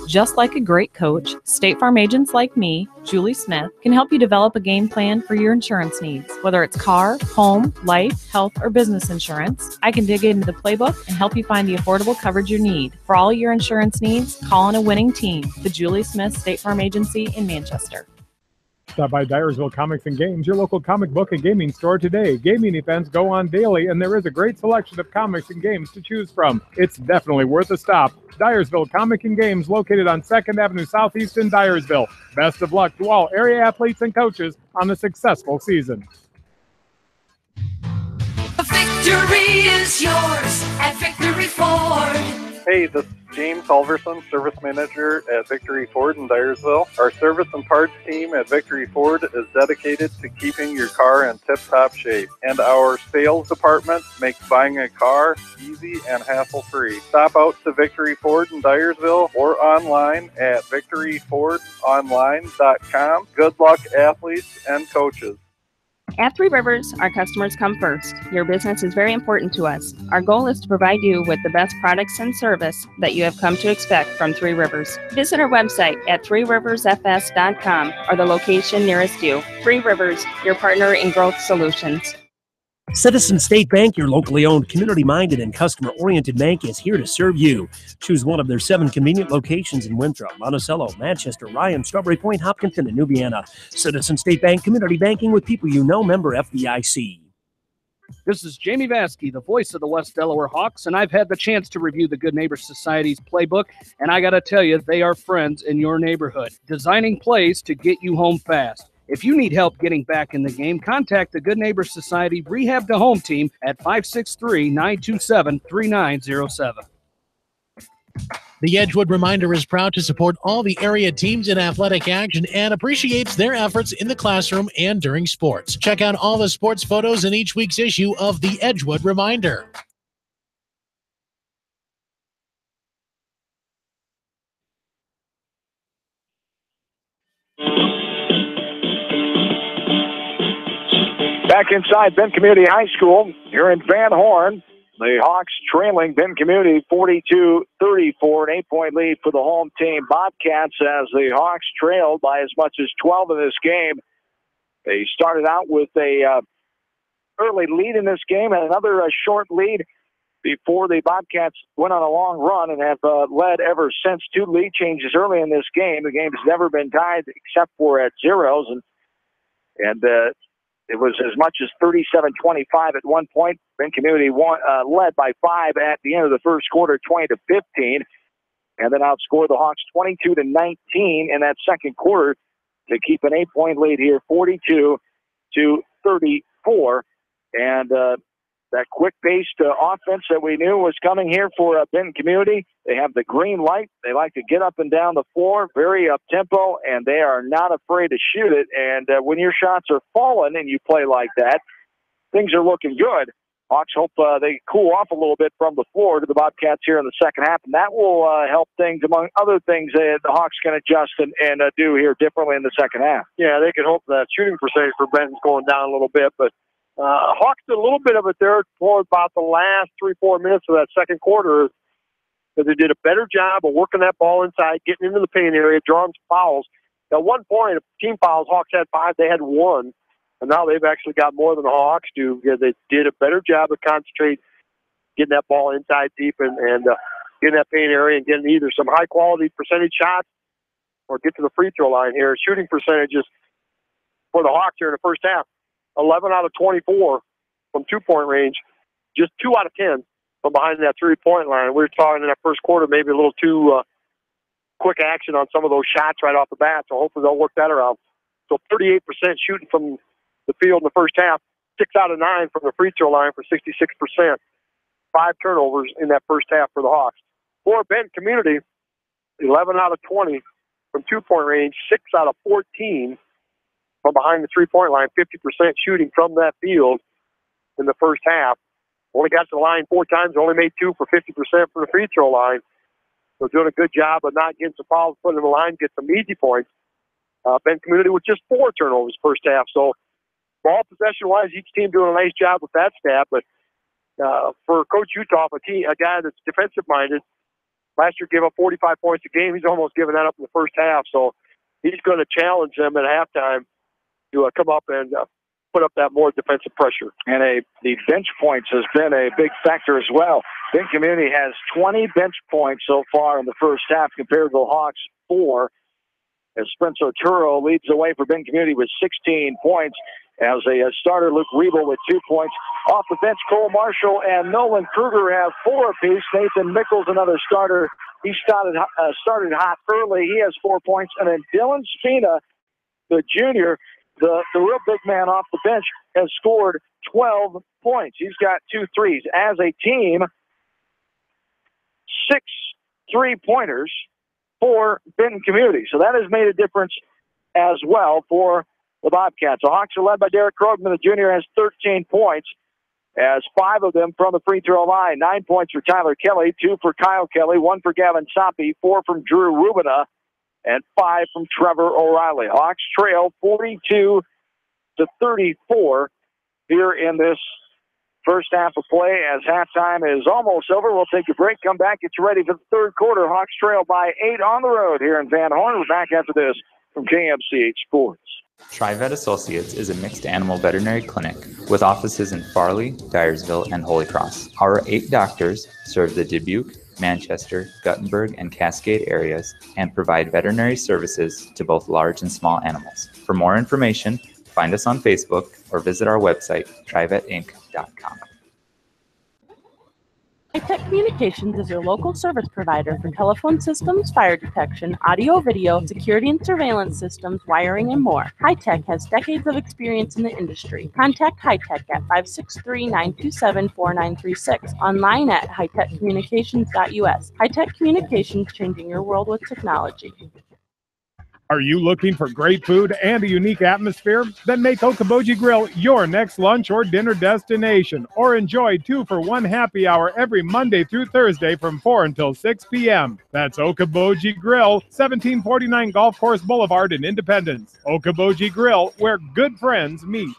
Just like a great coach, State Farm agents like me, Julie Smith, can help you develop a game plan for your insurance needs. Whether it's car, home, life, health, or business insurance, I can dig into the playbook and help you find the affordable coverage you need. For all your insurance needs, call on a winning team. The Julie Smith State Farm Agency in Manchester. Stop by Dyersville Comics and Games, your local comic book and gaming store today. Gaming events go on daily, and there is a great selection of comics and games to choose from. It's definitely worth a stop. Dyersville Comic and Games, located on 2nd Avenue Southeast in Dyersville. Best of luck to all area athletes and coaches on a successful season. Victory is yours at Victory Ford. Hey, this is James Halverson, Service Manager at Victory Ford in Dyersville. Our service and parts team at Victory Ford is dedicated to keeping your car in tip-top shape. And our sales department makes buying a car easy and hassle-free. Stop out to Victory Ford in Dyersville or online at victoryfordonline.com. Good luck, athletes and coaches. At Three Rivers, our customers come first. Your business is very important to us. Our goal is to provide you with the best products and service that you have come to expect from Three Rivers. Visit our website at threeriversfs.com or the location nearest you. Three Rivers, your partner in growth solutions. Citizen State Bank, your locally owned, community-minded, and customer-oriented bank, is here to serve you. Choose one of their 7 convenient locations in Winthrop, Monticello, Manchester, Ryan, Strawberry Point, Hopkinton, and Nubiana. Citizen State Bank, community banking with people you know, member FDIC. This is Jamie Vaskey, the voice of the West Delaware Hawks, and I've had the chance to review the Good Neighbor Society's playbook, and I got to tell you, they are friends in your neighborhood, designing plays to get you home fast. If you need help getting back in the game, contact the Good Neighbor Society Rehab to Home team at 563-927-3907. The Edgewood Reminder is proud to support all the area teams in athletic action and appreciates their efforts in the classroom and during sports. Check out all the sports photos in each week's issue of the Edgewood Reminder. Back inside Benton Community High School, here in Van Horn, the Hawks trailing Benton Community 42-34, an 8-point lead for the home team Bobcats as the Hawks trailed by as much as 12 in this game. They started out with a early lead in this game and another short lead before the Bobcats went on a long run and have led ever since. 2 lead changes early in this game. The game has never been tied except for at zeros, and it was as much as 37-25 at one point. Benton Community led by 5 at the end of the first quarter, 20-15, and then outscored the Hawks 22-19 in that second quarter to keep an 8-point lead here, 42-34. And that quick-paced offense that we knew was coming here for Benton Community. They have the green light. They like to get up and down the floor, very up-tempo, and they are not afraid to shoot it. And when your shots are falling and you play like that, things are looking good. Hawks hope they cool off a little bit from the floor to the Bobcats here in the second half, and that will help things, among other things, the Hawks can adjust and do here differently in the second half. Yeah, they can hope that shooting percentage for Benton's going down a little bit, but Hawks did a little bit of it there for about the last 3-4 minutes of that second quarter. That they did a better job of working that ball inside, getting into the paint area, drawing fouls. At one point, team fouls, Hawks had 5, they had 1. And now they've actually got more than the Hawks do because they did a better job of concentrating, getting that ball inside deep and getting that paint area and getting either some high-quality percentage shots or get to the free throw line here. Shooting percentages for the Hawks here in the first half. 11 out of 24 from 2-point range, just 2 out of 10 from behind that 3-point line. We were talking in that first quarter, maybe a little too quick action on some of those shots right off the bat, so hopefully they'll work that around. So 38% shooting from the field in the first half, 6 out of 9 from the free throw line for 66%. 5 turnovers in that first half for the Hawks. For Benton Community, 11 out of 20 from 2-point range, 6 out of 14 from behind the 3-point line, 50% shooting from that field in the first half. Only got to the line 4 times, only made 2 for 50% from the free throw line. So doing a good job of not getting some fouls, putting in the line, get some easy points. Benton Community with just 4 turnovers first half. So ball possession-wise, each team doing a nice job with that stat. But for Coach Uthoff, a guy that's defensive-minded, last year gave up 45 points a game. He's almost given that up in the first half. So he's going to challenge them at halftime to come up and put up that more defensive pressure. And the bench points has been a big factor as well. Benton Community has 20 bench points so far in the first half compared to the Hawks 4. As Spencer Turo leads the way for Benton Community with 16 points. As a starter, Luke Riebel with 2 points. Off the bench, Cole Marshall and Nolan Kruger have 4 apiece. Nathan Mickles, another starter. He started hot early. He has 4 points. And then Dylan Spina, the junior, the real big man off the bench, has scored 12 points. He's got 2 threes. As a team, 6 3-pointers for Benton Community. So that has made a difference as well for the Bobcats. The Hawks are led by Derek Krogman. The junior has 13 points, as 5 of them from the free throw line. 9 points for Tyler Kelly, 2 for Kyle Kelly, 1 for Gavin Soppe, 4 from Drew Rubina, and 5 from Trevor O'Reilly. Hawks trail 42-34 here in this first half of play as halftime is almost over. We'll take a break, come back, get you ready for the third quarter. Hawks trail by 8 on the road here in Van Horn. We're back after this from KMCH Sports. TriVet Associates is a mixed animal veterinary clinic with offices in Farley, Dyersville, and Holy Cross. Our 8 doctors serve the Dubuque, Manchester, Guttenberg, and Cascade areas and provide veterinary services to both large and small animals. For more information, find us on Facebook or visit our website, trivetinc.com. High-Tech Communications is your local service provider for telephone systems, fire detection, audio, video, security and surveillance systems, wiring, and more. High-Tech has decades of experience in the industry. Contact High-Tech at 563-927-4936, online at hightechcommunications.us. High-Tech Communications, changing your world with technology. Are you looking for great food and a unique atmosphere? Then make Okoboji Grill your next lunch or dinner destination, or enjoy 2-for-1 happy hour every Monday through Thursday from 4 until 6 p.m. That's Okoboji Grill, 1749 Golf Course Boulevard in Independence. Okoboji Grill, where good friends meet.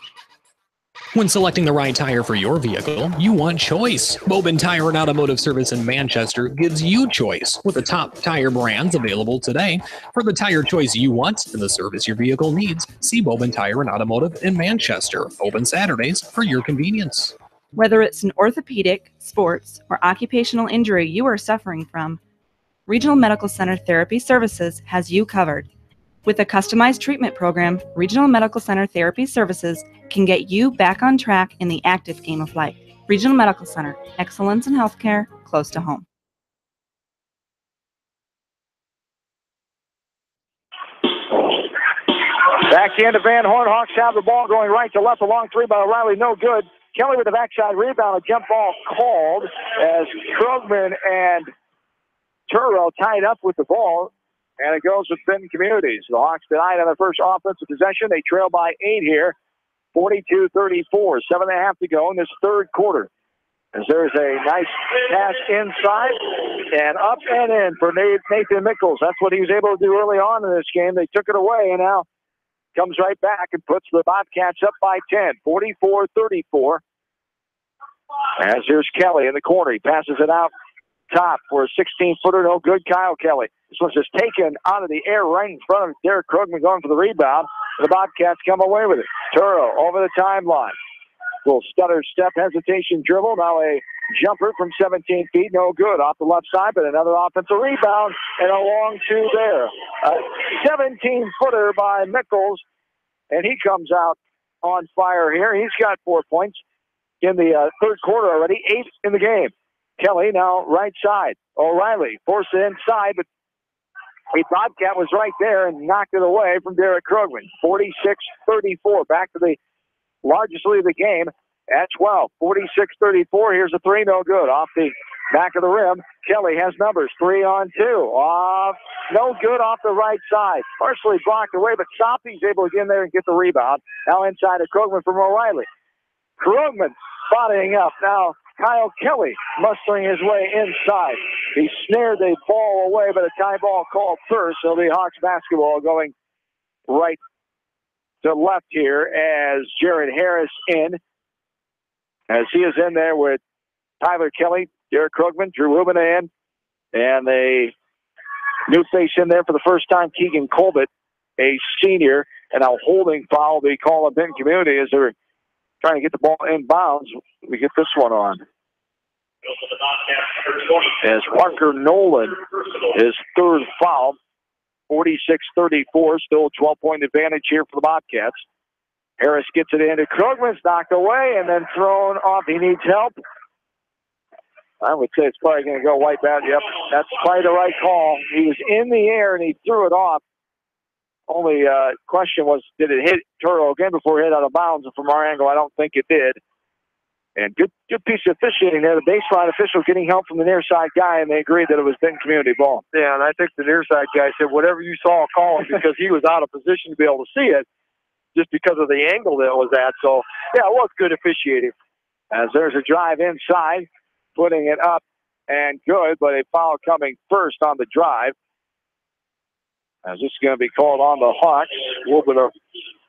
When selecting the right tire for your vehicle, you want choice. Bobin Tire and Automotive Service in Manchester gives you choice with the top tire brands available today. For the tire choice you want and the service your vehicle needs, see Bobin Tire and Automotive in Manchester. Open Saturdays for your convenience. Whether it's an orthopedic, sports, or occupational injury you are suffering from, Regional Medical Center Therapy Services has you covered. With a customized treatment program, Regional Medical Center Therapy Services can get you back on track in the active game of life. Regional Medical Center, excellence in healthcare, close to home. Back into Van Horn. Hawks have the ball going right to left. A long 3 by O'Reilly, no good. Kelly with the backside rebound. A jump ball called as Krogman and Turo tied up with the ball. And it goes with Benton Communities. The Hawks denied on their first offensive possession. They trail by 8 here, 42-34. 7.5 to go in this third quarter. As there's a nice pass inside and up and in for Nathan Mickles. That's what he was able to do early on in this game. They took it away and now comes right back and puts the Bobcats up by 10, 44-34. As here's Kelly in the corner. He passes it out top for a 16-footer, no good. Kyle Kelly. This was just taken out of the air right in front of Derek Krogman going for the rebound. The Bobcats come away with it. Turo over the timeline. Little stutter step, hesitation dribble. Now a jumper from 17 feet, no good. Off the left side, but another offensive rebound and a long 2 there. A 17-footer by Mickles, and he comes out on fire here. He's got 4 points in the third quarter already, 8 in the game. Kelly now right side. O'Reilly forced it inside, but a Bobcat was right there and knocked it away from Derek Krogman. 46-34. Back to the largest lead of the game at 12. 46-34. Here's a 3, no good. Off the back of the rim. Kelly has numbers. 3 on 2. Off. No good off the right side. Partially blocked away, but Soppe's able to get in there and get the rebound. Now inside to Krogman from O'Reilly. Krogman bodying up. Now Kyle Kelly mustering his way inside. He snared the ball away, but a tie ball called first. So the Hawks basketball going right to left here as Jared Harris in. As he is in there with Tyler Kelly, Derek Krogman, Drew Rubina in, and a new face in there for the first time, Keegan Colbert, a senior, and a holding foul they call a Benton Community as they're trying to get the ball in bounds. We get this one on. As Parker Nolan, his third foul, 46-34, still a 12-point advantage here for the Bobcats. Harris gets it into Krogman's knocked away and then thrown off. He needs help. I would say it's probably going to go wipe out. Yep, that's probably the right call. He was in the air and he threw it off. Only question was, did it hit Turo again before it hit out of bounds? And from our angle, I don't think it did. And good piece of officiating there. The baseline official getting help from the near side guy, and they agreed that it was Benton Community ball. Yeah, and I think the near side guy said, whatever you saw, call it, because he was out of position to be able to see it just because of the angle that it was at. So, yeah, it was good officiating. As there's a drive inside, putting it up and good, but a foul coming first on the drive. As this is going to be called on the Hawks.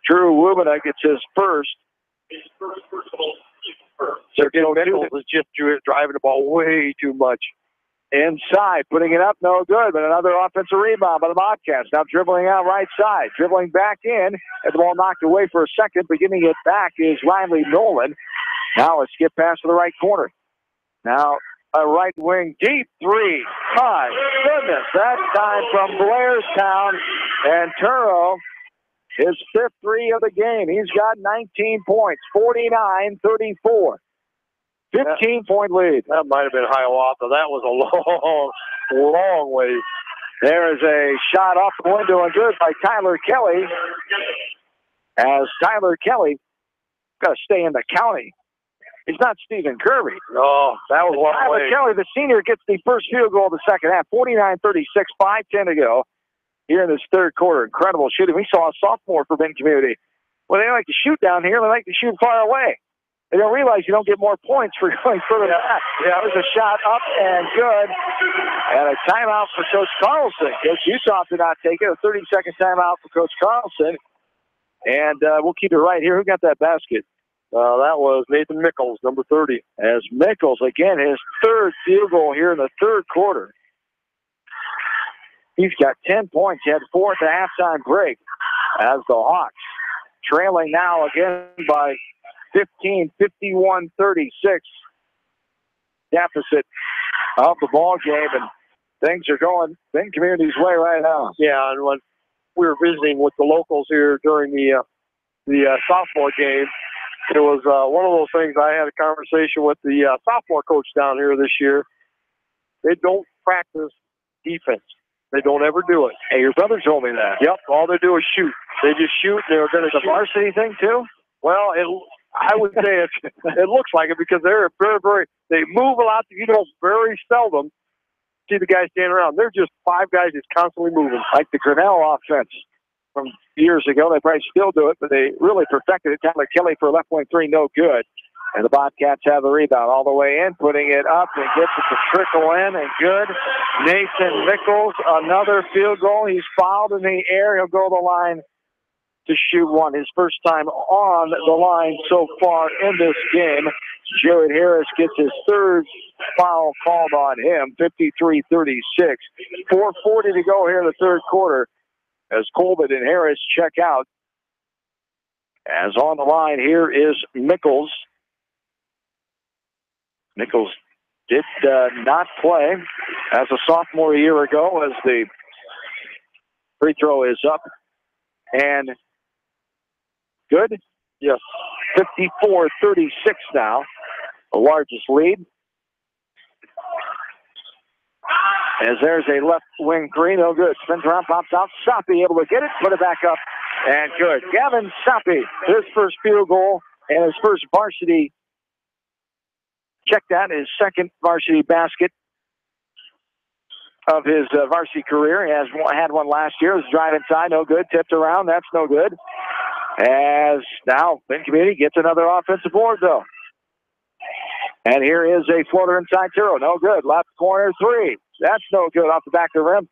Drew Wubina gets his first. Nichols is just driving the ball way too much. Inside, putting it up, no good, but another offensive rebound by the Bobcats. Now dribbling out right side, dribbling back in, and the ball knocked away for a second, but getting it back is Riley Nolan. Now a skip pass to the right corner. Now a right wing deep three. My goodness, that time from Blairstown, and Turo, his fifth three of the game. He's got 19 points, 49-34. 15-point lead. That might have been Hiawatha. That was a long way. There is a shot off the window and good by Tyler Kelly. As Tyler Kelly got to stay in the county. He's not Stephen Kirby. No, that was one Tyler way. Kelly, the senior, gets the first field goal of the second half. 49-36, 5:10 to go here in this third quarter. Incredible shooting. We saw a sophomore for Benton Community. Well, they like to shoot down here. They like to shoot far away. They don't realize you don't get more points for going further than that. Yeah, there's a shot up and good. And a timeout for Coach Carlson. Coach Utah did not take it. A 30-second timeout for Coach Carlson. And we'll keep it right here. Who got that basket? That was Nathan Mickles, number 30. As Mickles, again, his third field goal here in the third quarter. He's got 10 points. He had 4 at the halftime break. As the Hawks trailing now again by 15, 51-36 deficit of the ball game, and things are going Benton Community's way right now. Yeah, and when we were visiting with the locals here during the sophomore game, it was one of those things. I had a conversation with the sophomore coach down here this year. They don't practice defense. They don't ever do it. Hey, your brother told me that. Yep, all they do is shoot. They just shoot. They're going to shoot. The varsity thing too? Well, I would say it looks like it because they're very, they move a lot. You know, very seldom see the guys standing around. They're just 5 guys just constantly moving. Like the Grinnell offense from years ago. They probably still do it, but they really perfected it. Tyler Kelly for a left wing three, no good. And the Bobcats have the rebound all the way in, putting it up and gets it to trickle in, and good. Nathan Mickles, another field goal. He's fouled in the air. He'll go to the line to shoot one. His first time on the line so far in this game. Jared Harris gets his third foul called on him, 53-36. 4:40 to go here in the third quarter as Colbert and Harris check out. As on the line here is Mickles. Mickles did not play as a sophomore a year ago, as the free throw is up and good. Yes. 54-36 now, the largest lead. As there's a left wing three, no good. Spins around, pops out. Soppy able to get it, put it back up, and good. Gavin Soppy, his first field goal and his first varsity. Check that, his second varsity basket of his varsity career. He had one last year. It was drive inside, no good. Tipped around, that's no good. As now Benton Community gets another offensive board, though. And here is a floater inside Turo. No good. Left corner three. That's no good off the back of the rim.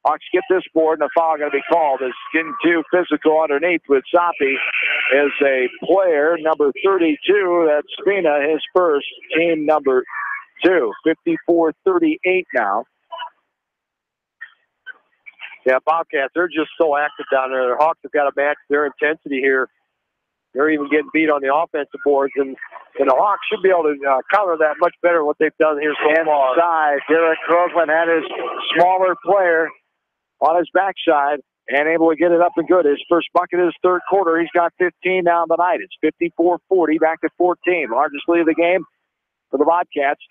Hawks get this board, and a foul going to be called. It's getting too physical underneath with Soppy is a player, number 32. That's Spina, his first, team number 2. 54-38 now. Yeah, Bobcats, they're just so active down there. The Hawks have got to match their intensity here. They're even getting beat on the offensive boards, and the Hawks should be able to counter that much better than what they've done here so far. Inside, Derek Groveland had his smaller player on his backside and able to get it up and good. His first bucket of his third quarter. He's got 15 now on the night. It's 54-40, back to 14. Largest lead of the game for the Bobcats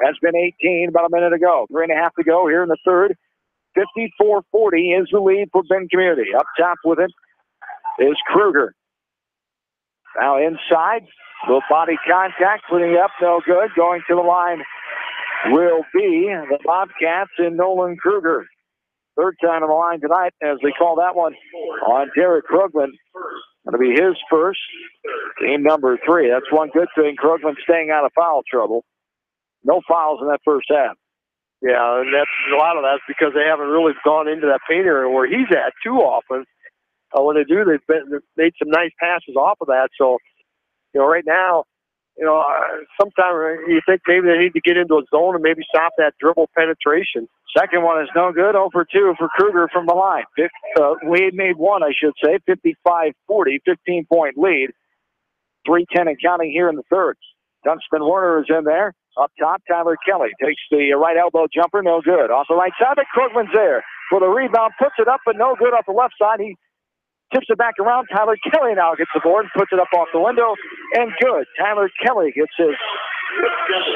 has been 18 about a minute ago. 3.5 to go here in the third. 54-40 is the lead for Benton Community. Up top with it is Kruger. Now inside, little body contact, putting it up, no good. Going to the line will be the Bobcats and Nolan Kruger. Third time on the line tonight as they call that one on Derek Krugman. Going to be his first, team number 3. That's one good thing. Krugman staying out of foul trouble. No fouls in that first half. Yeah, and that's a lot of that's because they haven't really gone into that paint area where he's at too often. When they do, they've made some nice passes off of that. So, right now, sometimes you think maybe they need to get into a zone and maybe stop that dribble penetration. Second one is no good. 0 for 2 for Kruger from the line. Lead made one, I should say. 55-40, 15-point lead. 3:10 and counting here in the third. Dunstan Warner is in there. Up top, Tyler Kelly takes the right elbow jumper, no good. Off the right side, but Krugman's there for the rebound. Puts it up, but no good off the left side. He tips it back around. Tyler Kelly now gets the board, puts it up off the window, and good. Tyler Kelly gets his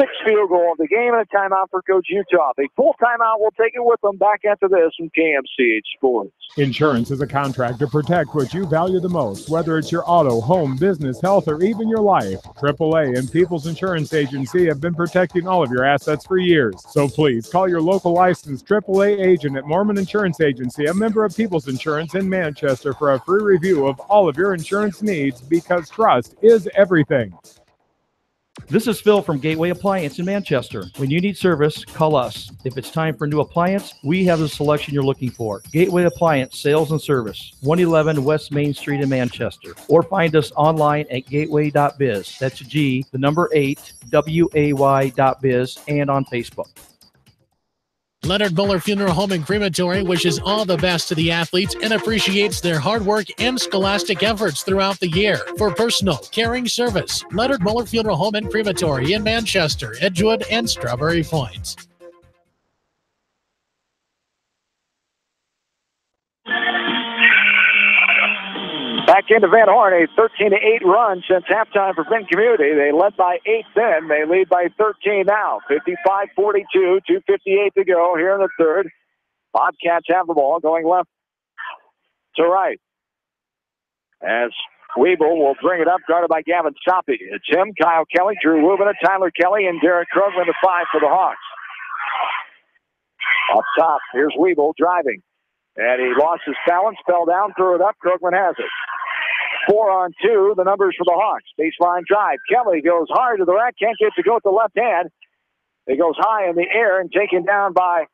6th field goal of the game and a timeout for Coach Utah. A full timeout. We'll take it with them back after this from KMCH Sports. Insurance is a contract to protect what you value the most, whether it's your auto, home, business, health, or even your life. AAA and People's Insurance Agency have been protecting all of your assets for years. So please call your local licensed AAA agent at Mormon Insurance Agency, a member of People's Insurance in Manchester, for a free review of all of your insurance needs, because trust is everything. This is Phil from Gateway Appliance in Manchester. When you need service, call us. If it's time for a new appliance, we have the selection you're looking for. Gateway Appliance Sales and Service, 111 West Main Street in Manchester. Or find us online at gateway.biz. That's G, the number 8, WAY.biz, and on Facebook. Leonard Muller Funeral Home and Crematory wishes all the best to the athletes and appreciates their hard work and scholastic efforts throughout the year. For personal, caring service, Leonard Muller Funeral Home and Crematory in Manchester, Edgewood, and Strawberry Point. Back into Van Horn, a 13-8 run since halftime for Benton Community. They led by 8 then. They lead by 13 now. 55-42, 2:58 to go here in the third. Bobcats have the ball going left to right. As Weeble will bring it up, guarded by Gavin Soppe. It's him, Kyle Kelly, Drew Rubin, Tyler Kelly, and Derek Krugman, the 5 for the Hawks. Up top, here's Weeble driving. And he lost his balance, fell down, threw it up. Krugman has it. 4-on-2, the numbers for the Hawks. Baseline drive. Kelly goes hard to the rack, can't get to go with the left hand. It goes high in the air and taken down by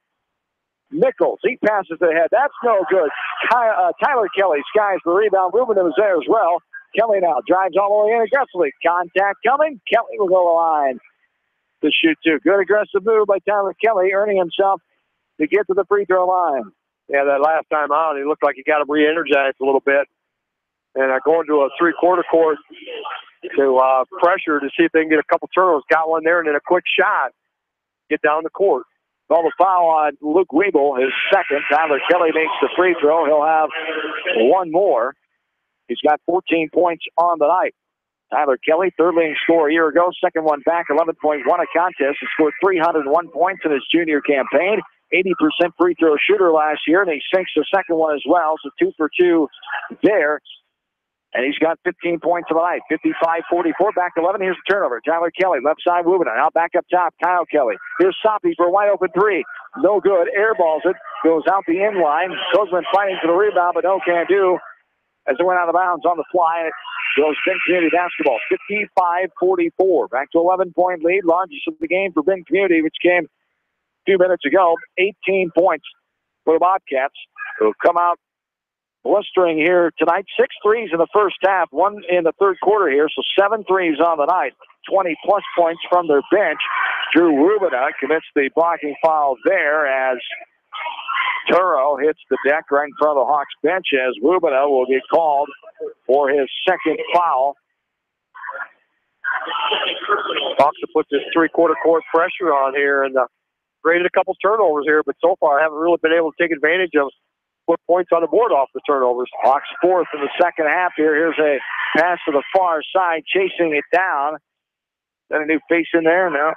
Nichols. He passes ahead. That's no good. Tyler Kelly skies the rebound. Rubin was there as well. Kelly now drives all the way in aggressively. Contact coming. Kelly will go to the line to shoot two. Good aggressive move by Tyler Kelly, earning himself to get to the free throw line. Yeah, that last time out, he looked like he got him re-energized a little bit. And going to a three-quarter court to pressure to see if they can get a couple turnovers. Got one there and then a quick shot. Get down the court. Call the foul on Luke Weeble, his second. Tyler Kelly makes the free throw. He'll have one more. He's got 14 points on the night. Tyler Kelly, third leading scorer a year ago. Second one back, 11.1 a contest. He scored 301 points in his junior campaign. 80% free throw shooter last year, and he sinks the second one as well. So 2 for 2 there. And he's got 15 points of the night. 55-44, back 11. Here's the turnover. Tyler Kelly, left side moving. Now back up top, Kyle Kelly. Here's Soppe for a wide open three. No good. Airballs it. Goes out the end line. Kozman fighting for the rebound, but no can do. As it went out of bounds on the fly, and it goes Benton Community basketball. 55-44. Back to 11-point lead. Largest of the game for Benton Community, which came a few minutes ago. 18 points for the Bobcats, who come out blistering here tonight. 6 threes in the first half, 1 in the third quarter here, so 7 threes on the night. 20-plus points from their bench. Drew Rubina commits the blocking foul there as Turo hits the deck right in front of the Hawks bench, as Rubina will get called for his second foul. Hawks have put this three-quarter court pressure on here and created a couple turnovers here, but so far haven't really been able to take advantage of put points on the board off the turnovers. Hawks fourth in the second half here. Here's a pass to the far side, chasing it down. Got a new face in there now.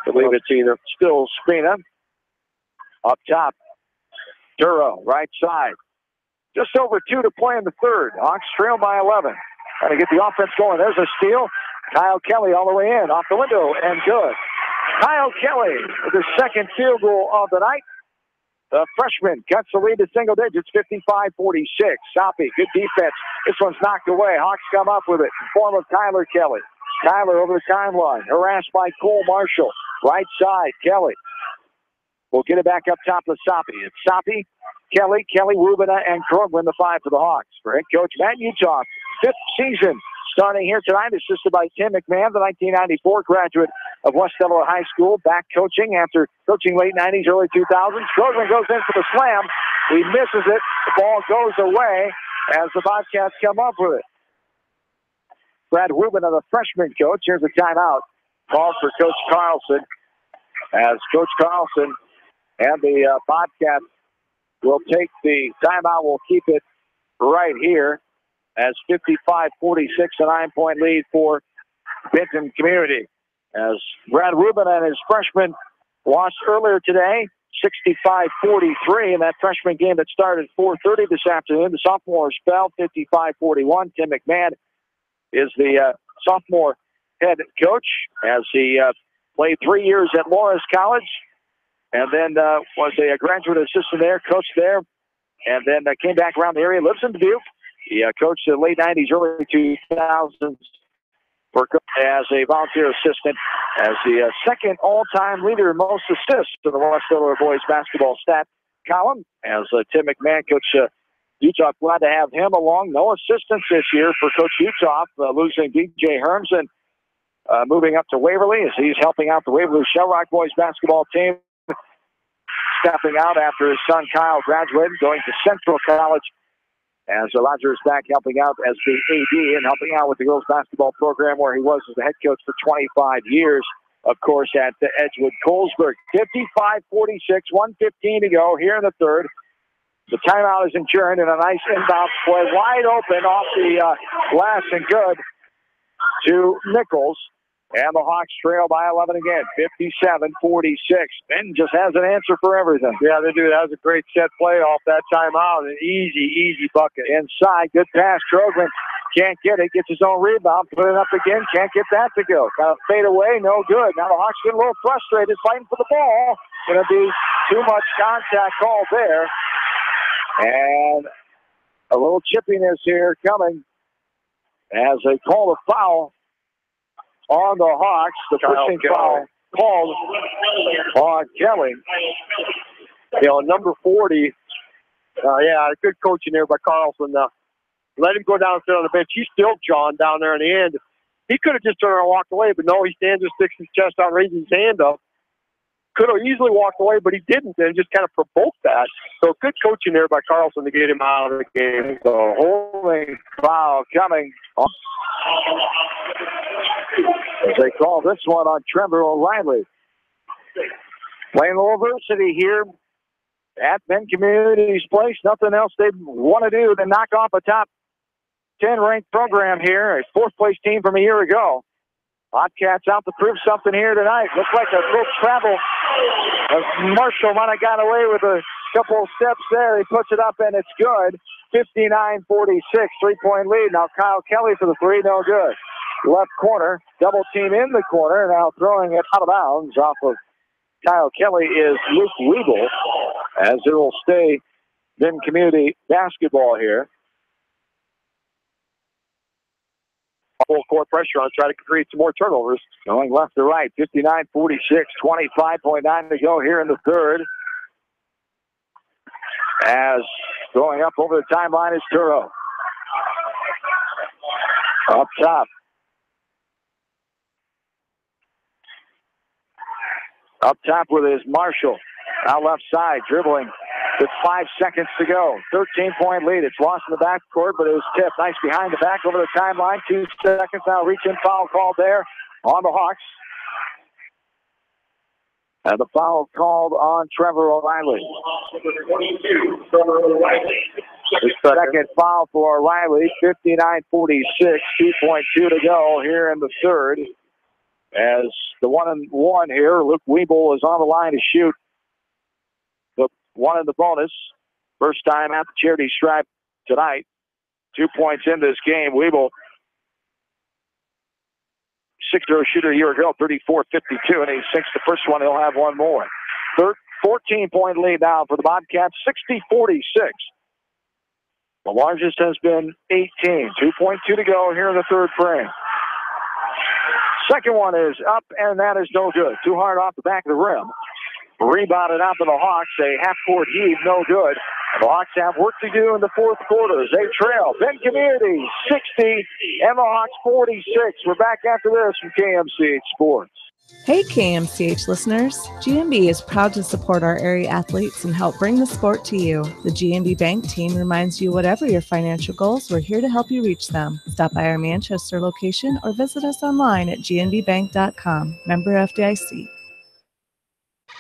I believe it's either still Spina. Up top, Duro, right side. Just over 2 to play in the third. Hawks trail by 11. Trying to get the offense going. There's a steal. Kyle Kelly all the way in, off the window, and good. Kyle Kelly with his second field goal of the night. The freshman cuts the lead to single digits, 55-46. Soppy, good defense. This one's knocked away. Hawks come up with it in form of Tyler Kelly. Tyler over the timeline, harassed by Cole Marshall. Right side, Kelly. We'll get it back up top to Soppy. It's Soppy, Kelly, Rubina, and Krogman, the five for the Hawks. For head coach Matt Utah, fifth season starting here tonight, assisted by Tim McMahon, the 1994 graduate of West Delaware High School, back coaching after coaching late 90s, early 2000s. Krogman goes in for the slam. He misses it. The ball goes away as the Bobcats come up with it. Brad Rubin, the freshman coach. Here's a timeout called for Coach Carlson, as Coach Carlson and the Bobcats will take the timeout. We'll keep it right here as 55-46, a 9-point lead for Benton Community. As Brad Rubin and his freshmen lost earlier today, 65-43 in that freshman game that started at 4:30 this afternoon. The sophomores fell 55-41. Tim McMahon is the sophomore head coach, as he played 3 years at Morris College, and then was a graduate assistant there, coached there, and then came back around the area, lives in Dubuque. He coached the late 90s, early 2000s as a volunteer assistant, as the second all-time leader in most assists in the West Delaware boys basketball stat column. As Tim McMahon, Coach Utah, glad to have him along. No assistants this year for Coach Utah, losing DJ Hermsen, moving up to Waverly, as he's helping out the Waverly Shell Rock boys basketball team, stepping out after his son Kyle graduated, going to Central College, as Roger is back helping out as the AD and helping out with the girls basketball program, where he was as the head coach for 25 years, of course, at Edgewood Colesburg. 55-46, 1:15 to go here in the third. The timeout is adjourned, and a nice inbound play wide open off the glass and good to Nichols. And the Hawks trail by 11 again, 57-46. Ben just has an answer for everything. Yeah, they do. That was a great set play off that timeout. An easy bucket. Inside, good pass. Krogman can't get it. Gets his own rebound. Put it up again. Can't get that to go. Kind of fade away. No good. Now the Hawks get a little frustrated, fighting for the ball. Going to be too much contact called there. And a little chippiness here coming as they call the foul on the Hawks. The pushing foul called on Kelly. Number 40. Good coaching there by Carlson. Let him go down and sit on the bench. He's still John down there in the end. He could have just turned around and walked away, but no, he stands and sticks his chest out, raises his hand up. Could have easily walked away, but he didn't, and just kind of provoked that. So good coaching there by Carlson to get him out of the game. So holding foul coming as they call this one on Trevor O'Reilly. Playing a little varsity here at Benton Community's place. Nothing else they want to do than knock off a top 10 ranked program here, a fourth place team from a year ago. Bobcats out to prove something here tonight. Looks like a little travel. Marshall might have got away with a couple of steps there. He puts it up, and it's good. 59-46, 3-point lead. Now Kyle Kelly for the three, no good. Left corner, double team in the corner. Now throwing it out of bounds off of Kyle Kelly is Luke Weeble, as it will stay Benton Community basketball here. Full court pressure on, try to create some more turnovers. Going left to right, 59-46, 25.9 to go here in the third. As going up over the timeline is Turo. Up top. Up top with his Marshall. Now left side, dribbling with 5 seconds to go. 13-point lead. It's lost in the backcourt, but it was tipped. Nice behind the back over the timeline. 2 seconds now. Reach-in foul called there on the Hawks. And the foul called on Trevor O'Reilly. The second foul for O'Reilly. 59-46. 2.2 to go here in the third. As the 1-and-1 here, Luke Weeble is on the line to shoot the one in the bonus. First time at the charity stripe tonight. 2 points in this game. Weeble 6-0 shooter a year ago, 34-52, and he sinks the first one. He'll have one more. 14-point lead now for the Bobcats, 60-46. The largest has been 18. 2.2 to go here in the third frame. Second one is up, and that is no good. Too hard off the back of the rim. Rebounded out to the Hawks. A half-court heave, no good. And the Hawks have work to do in the fourth quarter as they trail. Benton Community 60 and the Hawks 46. We're back after this from KMCH Sports. Hey KMCH listeners, GMB is proud to support our area athletes and help bring the sport to you. The GMB Bank team reminds you whatever your financial goals, we're here to help you reach them. Stop by our Manchester location or visit us online at gnbbank.com. Member FDIC.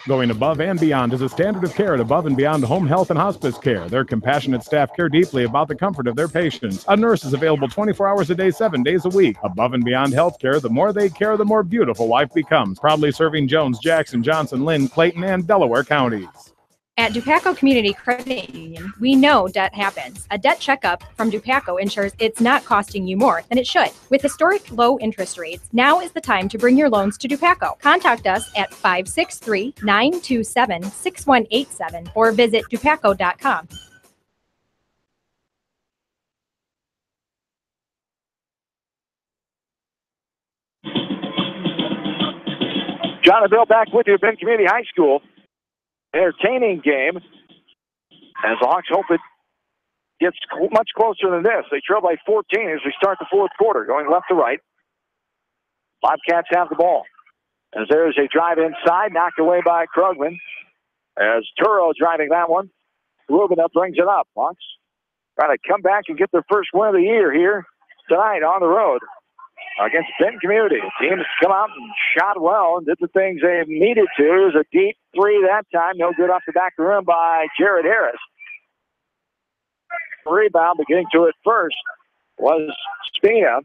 Going above and beyond is a standard of care at Above and Beyond Home Health and Hospice Care. Their compassionate staff care deeply about the comfort of their patients. A nurse is available 24 hours a day, 7 days a week. Above and Beyond Healthcare, the more they care, the more beautiful life becomes. Proudly serving Jones, Jackson, Johnson, Lynn, Clayton, and Delaware counties. At Dupaco Community Credit Union, we know debt happens. A debt checkup from Dupaco ensures it's not costing you more than it should. With historic low interest rates, now is the time to bring your loans to Dupaco. Contact us at 563-927-6187 or visit dupaco.com. John and Bill back with you at Benton Community High School. Entertaining game as the Hawks hope it gets much closer than this. They trail by 14 as we start the fourth quarter, going left to right. Bobcats have the ball. As there's a drive inside, knocked away by Krugman. As Turo driving that one, Rubina brings it up. Hawks trying to come back and get their first win of the year here tonight on the road against Benton Community. The team has come out and shot well and did the things they needed to. It was a deep three that time. No good off the back of the rim by Jared Harris. Rebound, beginning to it first, was Spina.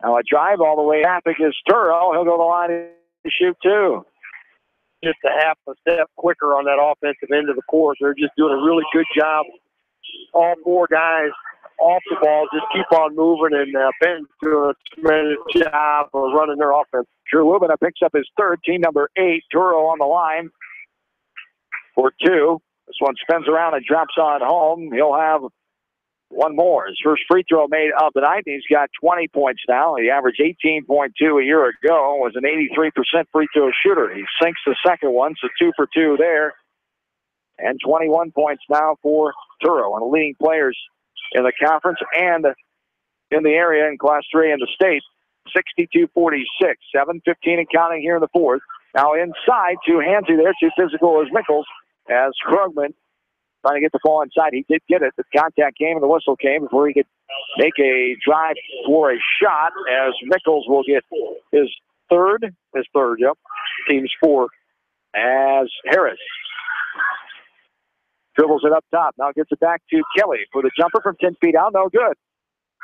Now a drive all the way back against Turo. He'll go to the line and shoot two. Just a half a step quicker on that offensive end of the court. They're just doing a really good job. All four guys off the ball, just keep on moving, and Benton's doing a tremendous job of running their offense. Drew Lubina picks up his third, team number 8. Turo on the line for two. This one spins around and drops on home. He'll have one more. His first free throw made of the night. He's got 20 points now. He averaged 18.2 a year ago. Was an 83% free throw shooter. He sinks the second one, so 2 for 2 there. And 21 points now for Turo, one of the leading players in the conference and in the area in Class 3 in the state. 62-46, 7:15 and counting here in the fourth. Now inside to Hansy there, too physical as Mickles, as Krugman trying to get the ball inside. He did get it. The contact came and the whistle came before he could make a drive for a shot, as Mickles will get his third, yep, team's 4, as Harris dribbles it up top. Now gets it back to Kelly for the jumper from 10 feet out. No good.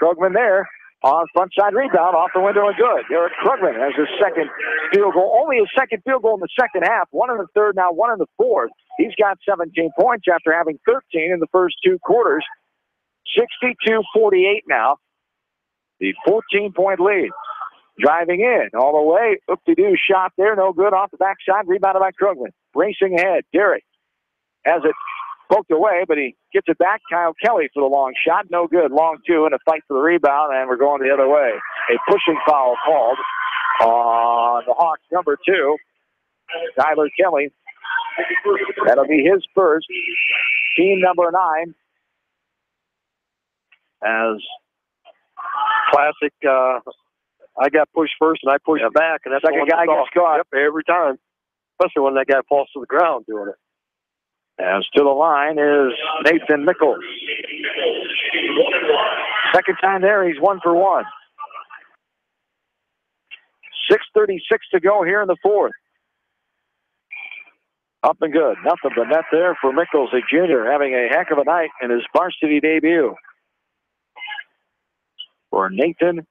Krugman there on front side rebound off the window and good. Derek Krugman has his second field goal. Only his second field goal in the second half. 1 in the third, now 1 in the fourth. He's got 17 points after having 13 in the first 2 quarters. 62-48 now. The 14-point lead. Driving in all the way. Oop-de-doo shot there. No good off the backside. Rebounded by Krugman. Racing ahead. Derek has it poked away, but he gets it back. Kyle Kelly for the long shot. No good. Long 2 in a fight for the rebound, and we're going the other way. A pushing foul called on the Hawks, number 2, Tyler Kelly. That'll be his first. Team number 9. As classic, I got pushed first and I pushed back, and that's second guy gets caught. Yep, every time. Especially when that guy falls to the ground doing it. As to the line is Nathan Mickles. Second time there, he's 1 for 1. 6:36 to go here in the fourth. Up and good. Nothing but net there for Mickles, a junior, having a heck of a night in his varsity debut. For Nathan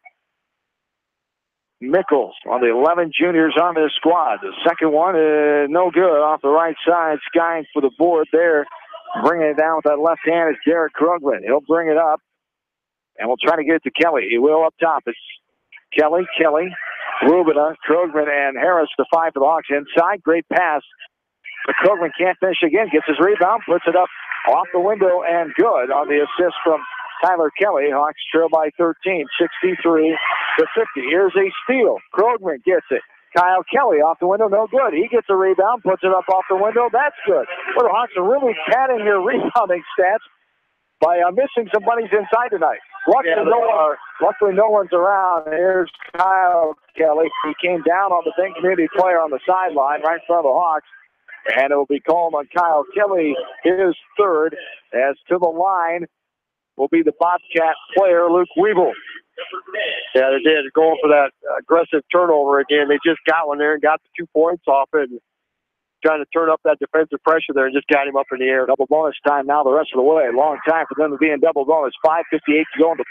Mickles, one of the 11 juniors on this squad. The second one is no good off the right side. Skying for the board there. Bringing it down with that left hand is Derek Krugman. He'll bring it up, and we'll try to get it to Kelly. He will up top. It's Kelly, Rubina, Krogman, and Harris to 5 for the Hawks inside. Great pass. But Krogman can't finish again. Gets his rebound, puts it up off the window, and good on the assist from Tyler Kelly. Hawks trail by 13, 63-50. Here's a steal. Krogman gets it. Kyle Kelly off the window, no good. He gets a rebound, puts it up off the window. That's good. Well, the Hawks are really padding their rebounding stats by missing some bunnies inside tonight. Luckily, no one's around. Here's Kyle Kelly. He came down on the Benton Community player on the sideline right in front of the Hawks. And it will be called on Kyle Kelly, his third, as to the line will be the Bobcat player, Luke Weeble. Yeah, they did. Going for that aggressive turnover again. They just got one there and got the 2 points off it. And trying to turn up that defensive pressure there and just got him up in the air. Double bonus time now the rest of the way. Long time for them to be in double bonus. 5:58 to go in the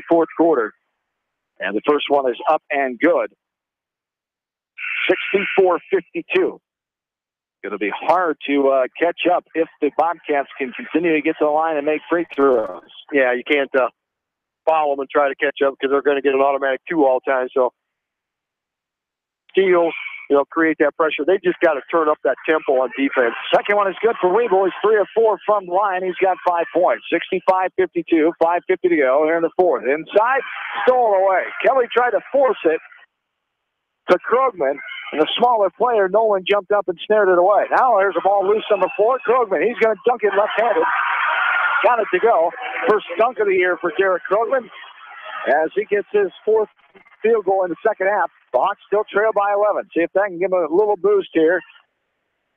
fourth quarter. And the first one is up and good. 64-52. Going to be hard to catch up if the Bobcats can continue to get to the line and make free throws. Yeah, you can't follow them and try to catch up because they're going to get an automatic 2 all the time. So steals, create that pressure. They just got to turn up that tempo on defense. Second one is good for Weeble. He's 3 of 4 from the line. He's got 5 points. 65-52, 5:50 to go here in the fourth. Inside, stolen away. Kelly tried to force it to Krogman. And the smaller player, Nolan, jumped up and snared it away. Now there's a ball loose on the floor. Krogman, he's going to dunk it left-handed. Got it to go. First dunk of the year for Derek Krogman as he gets his 4th field goal in the second half. The Hawks still trail by 11. See if that can give them a little boost here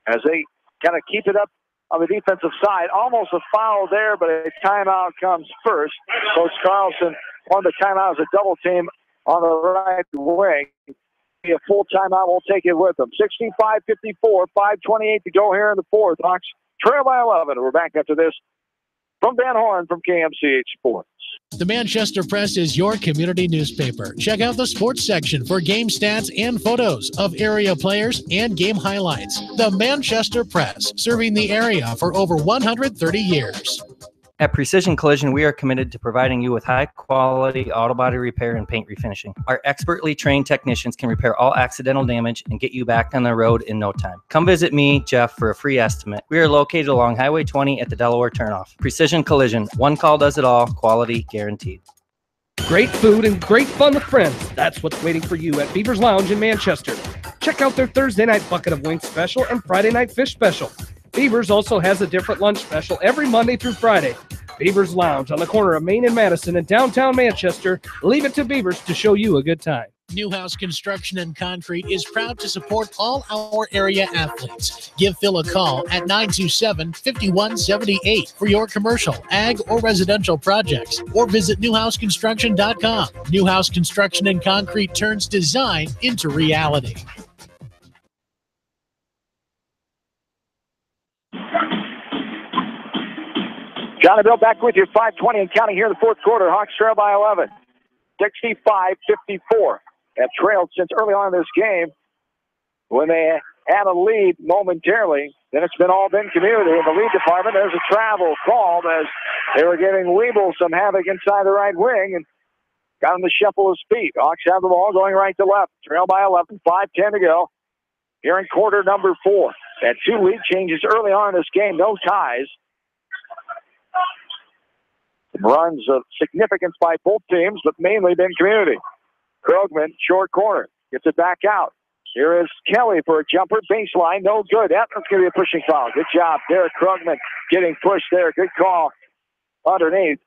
as they kind of keep it up on the defensive side. Almost a foul there, but a timeout comes first. Coach Carlson on the timeout as a double team on the right wing. A full timeout, we'll take it with them. 65-54, 5:28 to go here in the fourth. Hawks trail by 11. We're back after this from Van Horn from KMCH Sports. The Manchester Press is your community newspaper. Check out the sports section for game stats and photos of area players and game highlights. The Manchester Press, serving the area for over 130 years. At Precision Collision, we are committed to providing you with high-quality auto body repair and paint refinishing. Our expertly trained technicians can repair all accidental damage and get you back on the road in no time. Come visit me, Jeff, for a free estimate. We are located along Highway 20 at the Delaware turnoff. Precision Collision, one call does it all, quality guaranteed. Great food and great fun with friends. That's what's waiting for you at Beaver's Lounge in Manchester. Check out their Thursday night bucket of wings special and Friday night fish special. Beavers also has a different lunch special every Monday through Friday. Beavers Lounge on the corner of Main and Madison in downtown Manchester. Leave it to Beavers to show you a good time. Newhouse Construction and Concrete is proud to support all our area athletes. Give Phil a call at 927-5178 for your commercial, ag, or residential projects, or visit newhouseconstruction.com. Newhouse Construction and Concrete turns design into reality. Johnny Bill back with you, 5:20 and counting here in the fourth quarter. Hawks trail by 11, 65-54. Have trailed since early on in this game when they had a lead momentarily. Then it's been all Benton Community in the lead department. There's a travel called as they were giving Weeble some havoc inside the right wing and got him to shuffle his feet. Hawks have the ball going right to left. Trail by 11, 5:10 to go here in quarter number 4. That 2 lead changes early on in this game. No ties. Runs of significance by both teams, but mainly Benton Community. Krogman, short corner, gets it back out. Here is Kelly for a jumper, baseline, no good. That's going to be a pushing foul. Good job, Derek Krogman getting pushed there. Good call underneath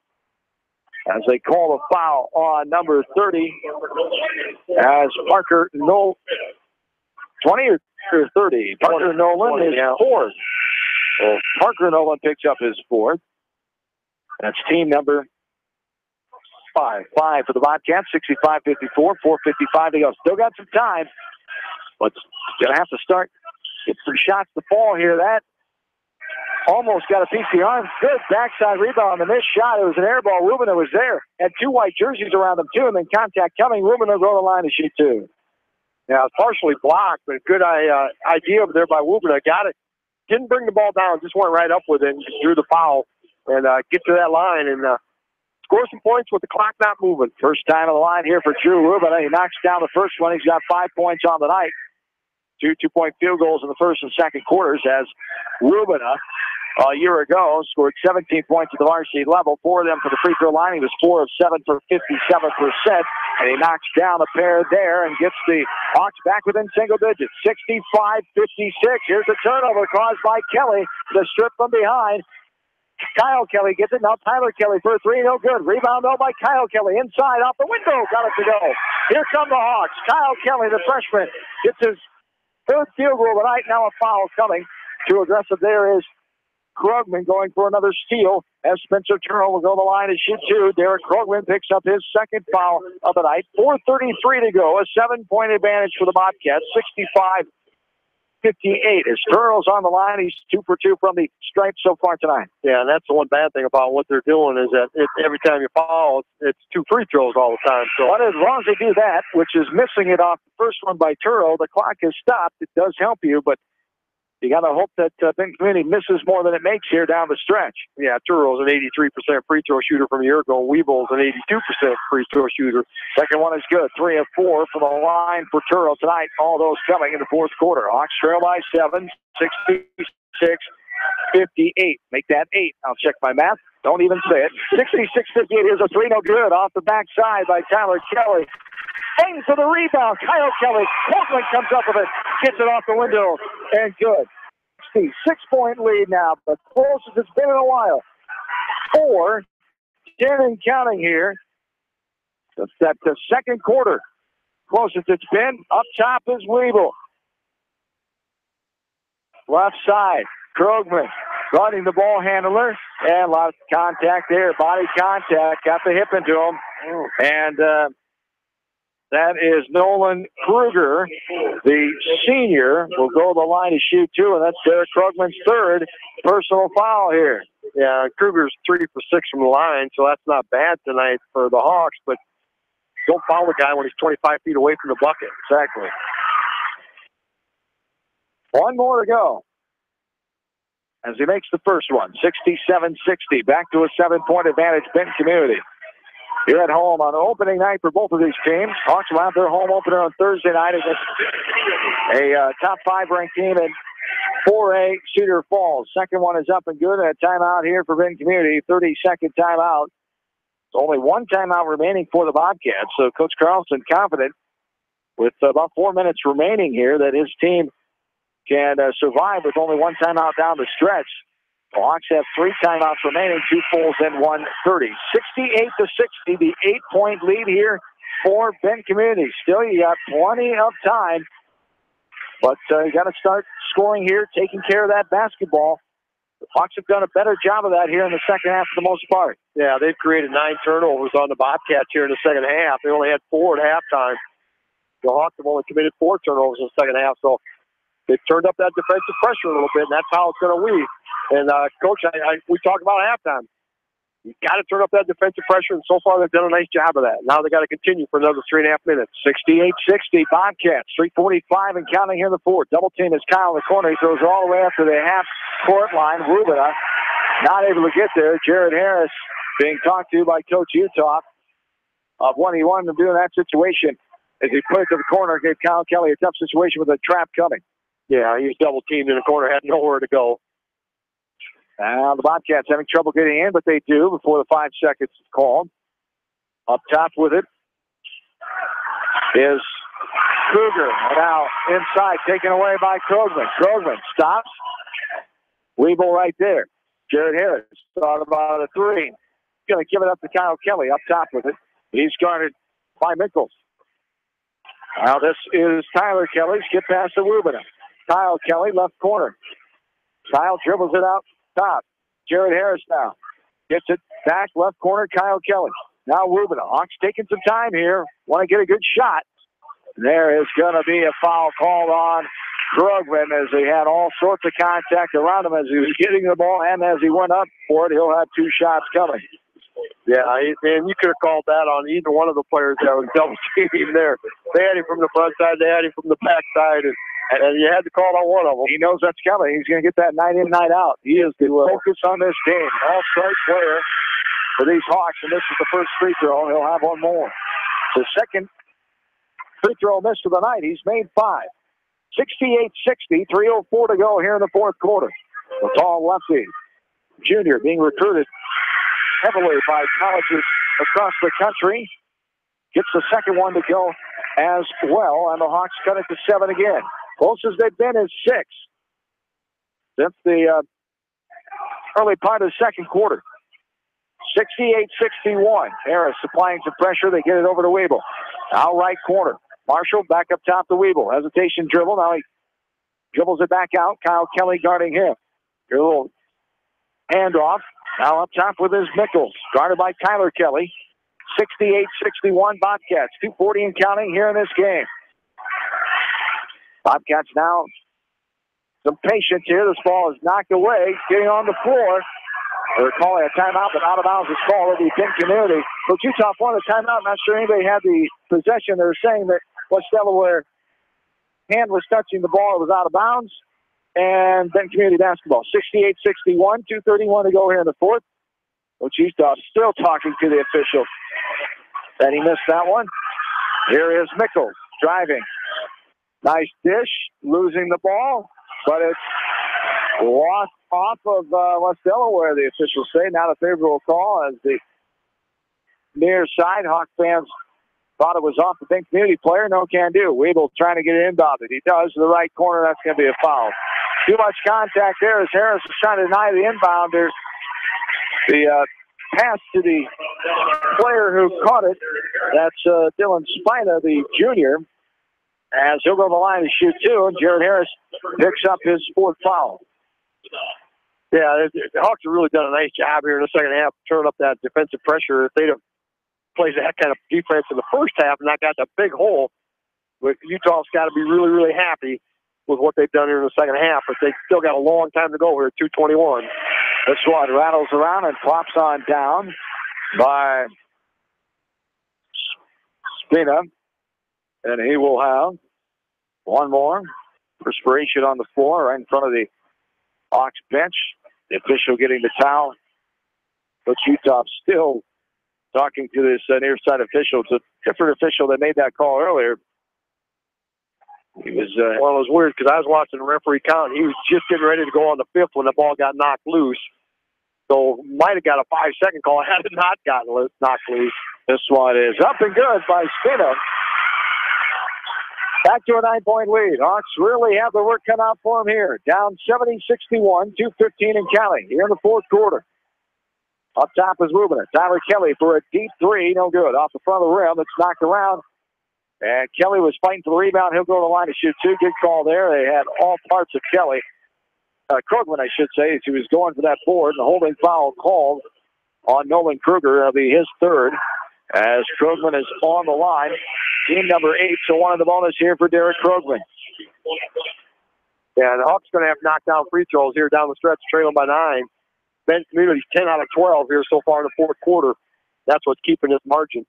as they call a foul on number 30 as Parker 20 or 30. Parker Nolan is 4th. So Parker Nolan picks up his 4th. That's team number 5. 5 for the Bobcats, 65-54, 4:55 to go. Still got some time, but going to have to start get some shots to fall here. That almost got a piece of the arm. Good backside rebound. The missed shot, it was an air ball. Rubina was there. Had 2 white jerseys around him, too, and then contact coming. Rubina go to the line to shoot 2. Yeah, it's partially blocked, but good idea over there by Rubina. Got it. Didn't bring the ball down, just went right up with it and drew the foul. And get to that line and score some points with the clock not moving. First time on the line here for Drew Rubin. He knocks down the first one. He's got 5 points on the night. 2 2-point field goals in the first and second quarters as Rubin a year ago scored 17 points at the varsity level. 4 of them for the free throw line. He was 4 of 7 for 57%. And he knocks down a pair there and gets the Hawks back within single digits. 65-56. Here's a turnover caused by Kelly. The strip from behind. Kyle Kelly gets it. Now Tyler Kelly for a 3. No good. Rebound though by Kyle Kelly. Inside off the window. Got it to go. Here come the Hawks. Kyle Kelly, the freshman, gets his 3rd field goal tonight. Now a foul coming. Too aggressive there is Krugman going for another steal as Spencer Turrell will go to the line and shoot 2. Derek Krugman picks up his 2nd foul of the night. 4:33 to go. A 7-point advantage for the Bobcats. 65-58. As Turrell's on the line, he's 2 for 2 from the stripe so far tonight. Yeah, and that's the one bad thing about what they're doing is that every time you foul, it's 2 free throws all the time. So, but as long as they do that, which is missing it off the first one by Turrell, the clock is stopped. It does help you, but you got to hope that Benton Community misses more than it makes here down the stretch. Yeah, Turrell's an 83% free throw shooter from a year ago. Weeble's an 82% free throw shooter. Second one is good. 3 of 4 from the line for Turrell tonight. All those coming in the fourth quarter. Hawks trail by 7, 66-58. Make that 8. I'll check my math. Don't even say it. 66-58. Here's a 3. No good. Off the backside by Tyler Kelly. Aims for the rebound. Kyle Kelly. Portland comes up with it. Gets it off the window. And good. 6-point lead now, but closest it's been in a while. 4, 10 and counting here. That's the second quarter. Closest it's been. Up top is Weeble. Left side. Krugman guarding the ball handler. And a lot of contact there. Body contact. Got the hip into him. And that is Nolan Kruger, the senior, will go to the line to shoot 2, and that's Derek Krugman's 3rd personal foul here. Yeah, Kruger's 3 for 6 from the line, so that's not bad tonight for the Hawks, but don't foul the guy when he's 25 feet away from the bucket. Exactly. 1 more to go as he makes the first one. 67-60. Back to a 7-point advantage, Benton Community. Here at home on opening night for both of these teams. Hawks will have their home opener on Thursday night against a top 5 ranked team in 4A Cedar Falls. Second one is up and good. A timeout here for Benton Community. 30-second timeout. There's only 1 timeout remaining for the Bobcats. So Coach Carlson confident with about 4 minutes remaining here that his team can survive with only 1 timeout down the stretch. The Hawks have 3 timeouts remaining, 2 fulls and 1:30. 68-60, the 8-point lead here for Benton Community. Still, you got plenty of time, but you got to start scoring here, taking care of that basketball. The Hawks have done a better job of that here in the second half for the most part. Yeah, they've created 9 turnovers on the Bobcats here in the second half. They only had 4 at halftime. The Hawks have only committed 4 turnovers in the second half, so they've turned up that defensive pressure a little bit, and that's how it's going to lead. And, Coach, we talked about halftime. You've got to turn up that defensive pressure, and so far they've done a nice job of that. Now they've got to continue for another 3.5 minutes. 68-60, Bobcats, 3:45 and counting here in the fourth. Double team is Kyle in the corner. He throws all the way up to the half-court line. Rubin not able to get there. Jared Harris being talked to by Coach Utah of what he wanted to do in that situation as he put it to the corner, gave Kyle Kelly a tough situation with a trap coming. Yeah, he was double-teamed in the corner, had nowhere to go. Now the Bobcats having trouble getting in, but they do before the 5 seconds is called. Up top with it is Kruger. Now inside, taken away by Krugman. Krugman stops. Weeble right there. Jared Harris thought about a 3. He's going to give it up to Kyle Kelly up top with it. He's guarded by Mickles. Now this is Tyler Kelly. Skip past the Rubin. Kyle Kelly, left corner. Kyle dribbles it out top. Jared Harris now gets it back left corner. Kyle Kelly. Now Rubin. Hawks taking some time here. Want to get a good shot. There is going to be a foul called on Krugman as he had all sorts of contact around him as he was getting the ball, and as he went up for it, he'll have 2 shots coming. Yeah, and you could have called that on either one of the players that was double teaming there. They had him from the front side, they had him from the back side, and you had to call on one of them. He knows that's coming. He's going to get that night in, night out. He is the focus on this game. All-star player for these Hawks, and this is the first free throw. He'll have one more. The second free throw miss of the night. He's made 5. 68-60, 3:04 to go here in the fourth quarter. The tall lefty, junior, being recruited heavily by colleges across the country, gets the second one to go as well, and the Hawks cut it to 7 again. Closest they've been is 6 since the early part of the second quarter. 68-61. Harris supplying some pressure. They get it over to Weeble. Now right corner. Marshall back up top to Weeble. Hesitation dribble. Now he dribbles it back out. Kyle Kelly guarding him. Here a little handoff. Now up top with his Mickles. Guarded by Tyler Kelly. 68-61 Bobcats. 2:40 and counting here in this game. Bobcats now some patience here. This ball is knocked away. Getting on the floor. They're calling a timeout, but out of bounds is called over the Penn community. Coach Utah wanted a timeout. Not sure anybody had the possession. They're saying that West Delaware hand was touching the ball. It was out of bounds. And Benton Community basketball. 68-61, 2:31 to go here in the fourth. Coach Utah still talking to the official. And he missed that one. Here is Mickles driving. Nice dish, losing the ball, but it's lost off of West Delaware, the officials say. Not a favorable call as the near side. Hawk fans thought it was off the Benton Community player. No can do. Weeble trying to get it inbounded. He does to the right corner. That's going to be a foul. Too much contact there as Harris is trying to deny the inbound. There's the pass to the player who caught it. That's Dylan Spina, the junior, as he'll go to the line to shoot 2, and Jared Harris picks up his 4th foul. Yeah, the Hawks have really done a nice job here in the second half, turning up that defensive pressure. If they'd have played that kind of defense in the first half and not got that big hole, but Utah's got to be really, really happy with what they've done here in the second half, but they still got a long time to go here at 2:21. This one rattles around and plops on down by Spina, and he will have one more. Perspiration on the floor right in front of the Hawks bench. The official getting the towel. But Utah still talking to this near side official. It's a different official that made that call earlier. He was well, it was weird because I was watching the referee count. He was just getting ready to go on the 5th when the ball got knocked loose. So might have got a 5-second call had it not gotten knocked loose. This one is up and good by Spina. Back to a 9-point lead. Hawks really have the work cut out for them here. Down 70-61, 2:15 and counting here in the fourth quarter. Up top is moving it. Tyler Kelly for a deep 3. No good. Off the front of the rim. It's knocked around. And Kelly was fighting for the rebound. He'll go to the line to shoot 2. Good call there. They had all parts of Kelly. Krugman, I should say, as he was going for that board. And the holding foul called on Nolan Kruger. That'll be his 3rd. As Krugman is on the line. Team number 8, so one of the bonus here for Derek Krugman. Yeah, the Hawks going to have knocked down free throws here down the stretch, trailing by 9. Benton Community's 10 out of 12 here so far in the fourth quarter. That's what's keeping this margin.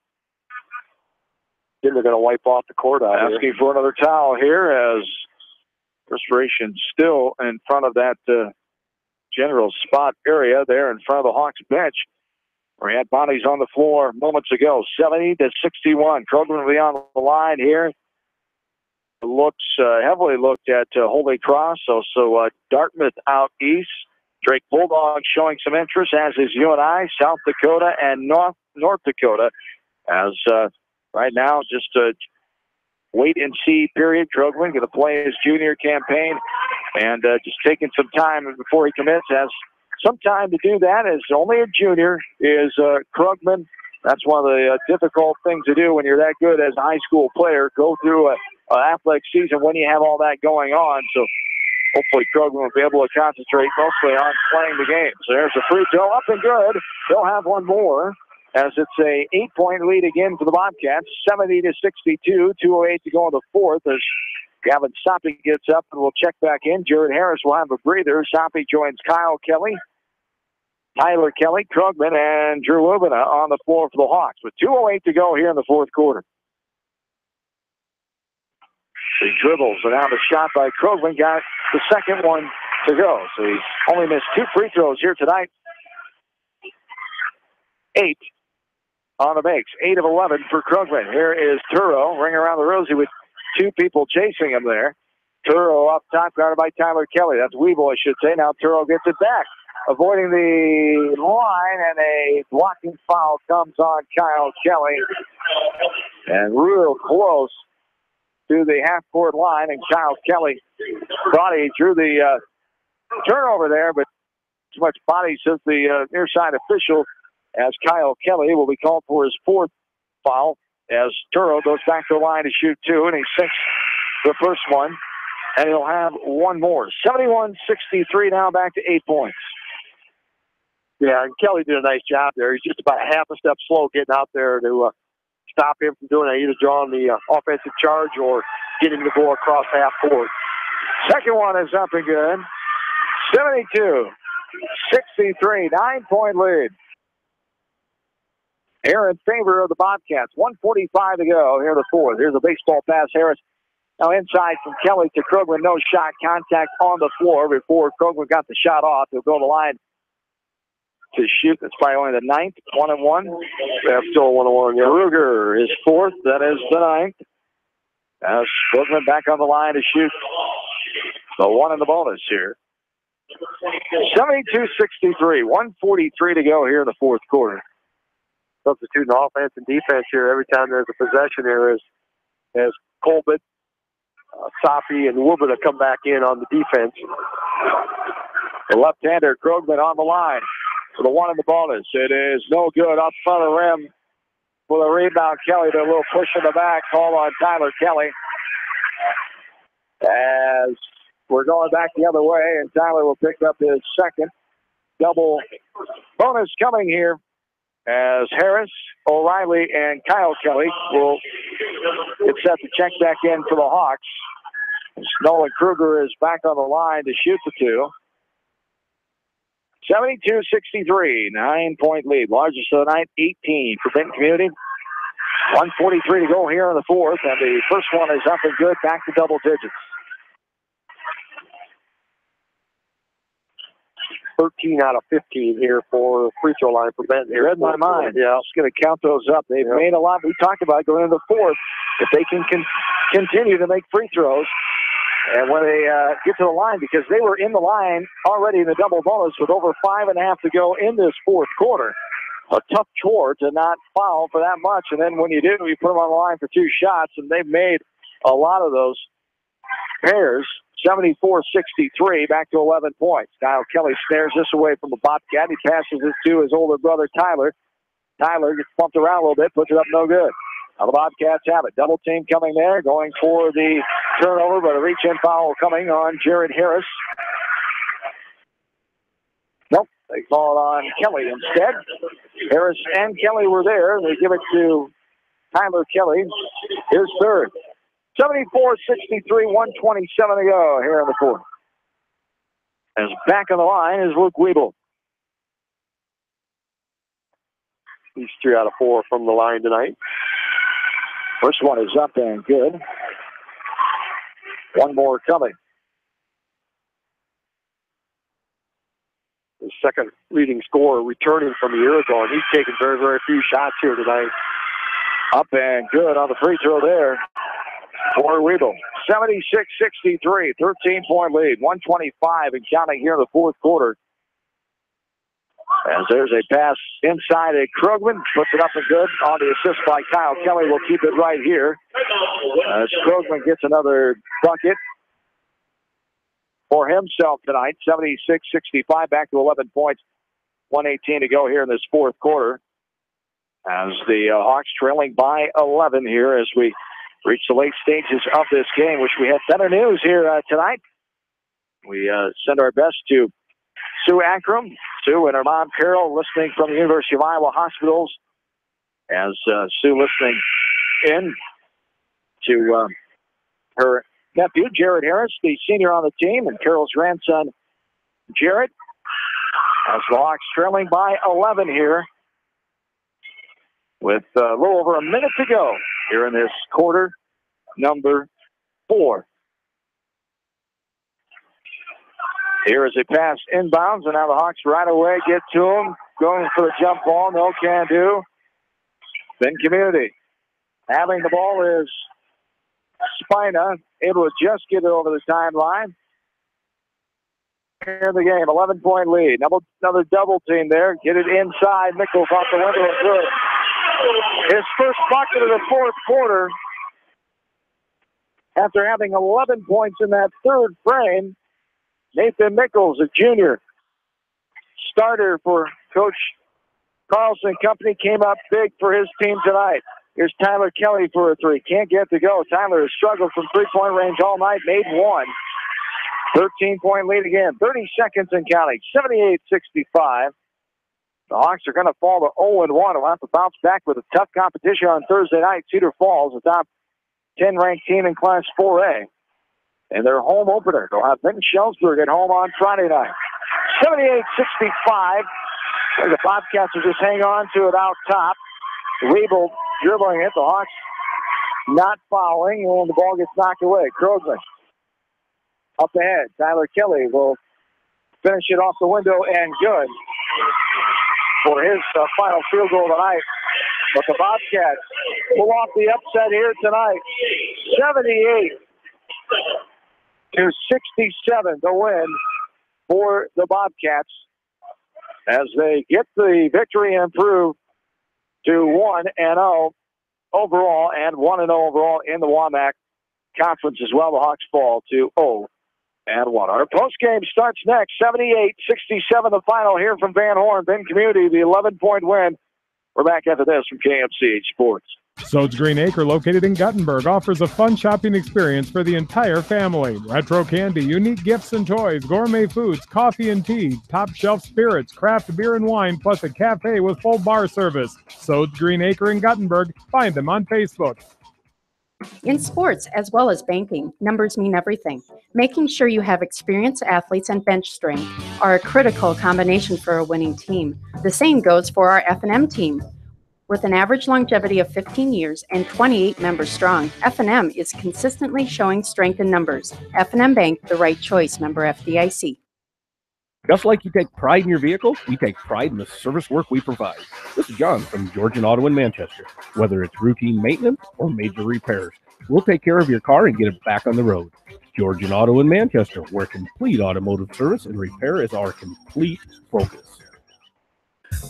Then they're going to wipe off the court out here. Asking for another towel here as Perspiration still in front of that general spot area there in front of the Hawks bench. We had bodies on the floor moments ago. 70-61. Krugman will be on the line here. Looks heavily looked at Holy Cross. Also Dartmouth out east. Drake Bulldogs showing some interest, as is UNI, South Dakota, and North Dakota. As right now, just a wait-and-see period. Krugman going to play his junior campaign and just taking some time before he commits. Has some time to do that, as only a junior is Krugman. That's one of the difficult things to do when you're that good as a high school player. Go through an athletic season when you have all that going on. So hopefully Krugman will be able to concentrate mostly on playing the game. So there's a free throw up and good. They'll have one more, as it's a 8-point lead again for the Bobcats. 70-62, 2:08 to go in the fourth. As Gavin Soppe gets up and will check back in. Jared Harris will have a breather. Soppe joins Kyle Kelly, Tyler Kelly, Krugman, and Drew Lubina on the floor for the Hawks. With 2:08 to go here in the fourth quarter. He dribbles, and now the shot by Krugman got the second one to go. So he's only missed 2 free throws here tonight. 8 on the makes. 8 of 11 for Krugman. Here is Turo, ring around the rosy with 2 people chasing him there. Turo up top, guarded by Tyler Kelly. That's Weeble, I should say. Now Turo gets it back, avoiding the line, and a blocking foul comes on Kyle Kelly. And real close to the half-court line, and Kyle Kelly thought he drew the turnover there, but too much body says the near side official, as Kyle Kelly will be called for his 4th foul, as Turo goes back to the line to shoot 2, and he sinks the first one. And he'll have one more. 71-63 now, back to 8 points. Yeah, and Kelly did a nice job there. He's just about half a step slow getting out there to stop him from doing that, either drawing the offensive charge or getting the ball across half court. Second one is up and good. 72-63, 9-point lead. Here in favor of the Bobcats. 1:45 to go here in the 4th. Here's a baseball pass. Harris now inside from Kelly to Krugman. No shot, contact on the floor before Krugman got the shot off. He'll go to the line to shoot. That's probably only the 9th. 1-1. Yeah, still 1-1. Yeah. Ruger is 4th. That is the 9th. As Krugman back on the line to shoot the 1 in the bonus here. 72-63. 1:43 to go here in the 4th quarter. Substituting offense and defense here every time there's a possession here as Colbert, Safi, and Woodward have come back in on the defense. The left-hander, Krugman, on the line for the 1 in the bonus. It is no good up front of the rim for the rebound. Kelly, the little push in the back, call on Tyler Kelly. As we're going back the other way, and Tyler will pick up his 2nd double bonus coming here, as Harris, O'Reilly, and Kyle Kelly will get set to check back in for the Hawks. Nolan Kruger is back on the line to shoot the 2. 72-63, 9-point lead. Largest of the night, 18 for Benton Community. 1:43 to go here in the 4th, and the first one is up and good, back to double digits. 13 out of 15 here for the free throw line for Benton. You read my mind. Yeah. Just going to count those up. They've made a lot. We talked about it going into the 4th. If they can continue to make free throws, and when they get to the line, because they were in the line already in the double bonus with over 5.5 to go in this 4th quarter. A tough chore to not foul for that much, and then when you do, you put them on the line for 2 shots, and they've made a lot of those pairs. 74-63, back to 11 points. Kyle Kelly snares this away from the Bobcat. He passes this to his older brother, Tyler. Tyler gets bumped around a little bit, puts it up no good. Now the Bobcats have it. Double team coming there, going for the turnover, but a reach-in foul coming on Jared Harris. Nope, they call it on Kelly instead. Harris and Kelly were there. They give it to Tyler Kelly. His 3rd. 74-63, 1:27 to go here in the 4th. As back on the line is Luke Weeble. He's 3 out of 4 from the line tonight. First one is up and good. One more coming. The 2nd leading scorer returning from a year ago, and he's taken very, very few shots here tonight. Up and good on the free throw there for Weeble. 76-63, 13-point lead. 1:25 and counting here in the 4th quarter. As there's a pass inside at Krugman, puts it up and good on the assist by Kyle Kelly. Will keep it right here. As Krugman gets another bucket for himself tonight. 76-65, back to 11 points. 1:18 to go here in this 4th quarter. As the Hawks trailing by 11 here as we reach the late stages of this game. Wish we had better news here tonight. We send our best to Sue Ackram. Sue and her mom, Carol, listening from the University of Iowa hospitals. As Sue listening in to her nephew, Jared Harris, the senior on the team, and Carol's grandson, Jared. As the Hawks trailing by 11 here with a little over a minute to go here in this quarter number 4. Here is a pass inbounds, and now the Hawks right away get to him. going for the jump ball. No can do. Then Community. Having the ball is Spina, able to just get it over the timeline. Here in the game, 11-point lead. Another double team there. Get it inside. Nichols off the window. Good. His first bucket of the fourth quarter. After having 11 points in that third frame, Nathan Nichols, a junior starter for Coach Carlson Company, came up big for his team tonight. Here's Tyler Kelly for a three. Can't get to go. Tyler has struggled from three-point range all night. Made one. 13-point lead again. 30 seconds and counting. 78-65. The Hawks are going to fall to 0-1. We'll have to bounce back with a tough competition on Thursday night. Cedar Falls, the top 10-ranked team in Class 4A. And their home opener. They'll have Benton Shellsburg at home on Friday night. 78-65. The Bobcats will just hang on to it out top. Riebel dribbling it. The Hawks not fouling, and the ball gets knocked away. Krogman up ahead. Tyler Kelly will finish it off the window and good for his final field goal tonight. But the Bobcats pull off the upset here tonight. 78-67 to win for the Bobcats as they get the victory and improve to 1-0 overall and 1-0 overall in the WAMAC Conference as well. The Hawks fall to 0-1. Our postgame starts next. 78-67 the final here from Van Horn. Benton Community, the 11-point win. We're back after this from KMCH Sports. Sode's Green Acre, located in Guttenberg, offers a fun shopping experience for the entire family. Retro candy, unique gifts and toys, gourmet foods, coffee and tea, top shelf spirits, craft beer and wine, plus a cafe with full bar service. Sode's Green Acre in Guttenberg. Find them on Facebook. In sports, as well as banking, numbers mean everything. Making sure you have experienced athletes and bench strength are a critical combination for a winning team. The same goes for our F&M team. With an average longevity of 15 years and 28 members strong, F&M is consistently showing strength in numbers. F&M Bank, the right choice, member FDIC. Just like you take pride in your vehicle, we take pride in the service work we provide. This is John from Georgian Auto in Manchester. Whether it's routine maintenance or major repairs, we'll take care of your car and get it back on the road. Georgian Auto in Manchester, where complete automotive service and repair is our complete focus.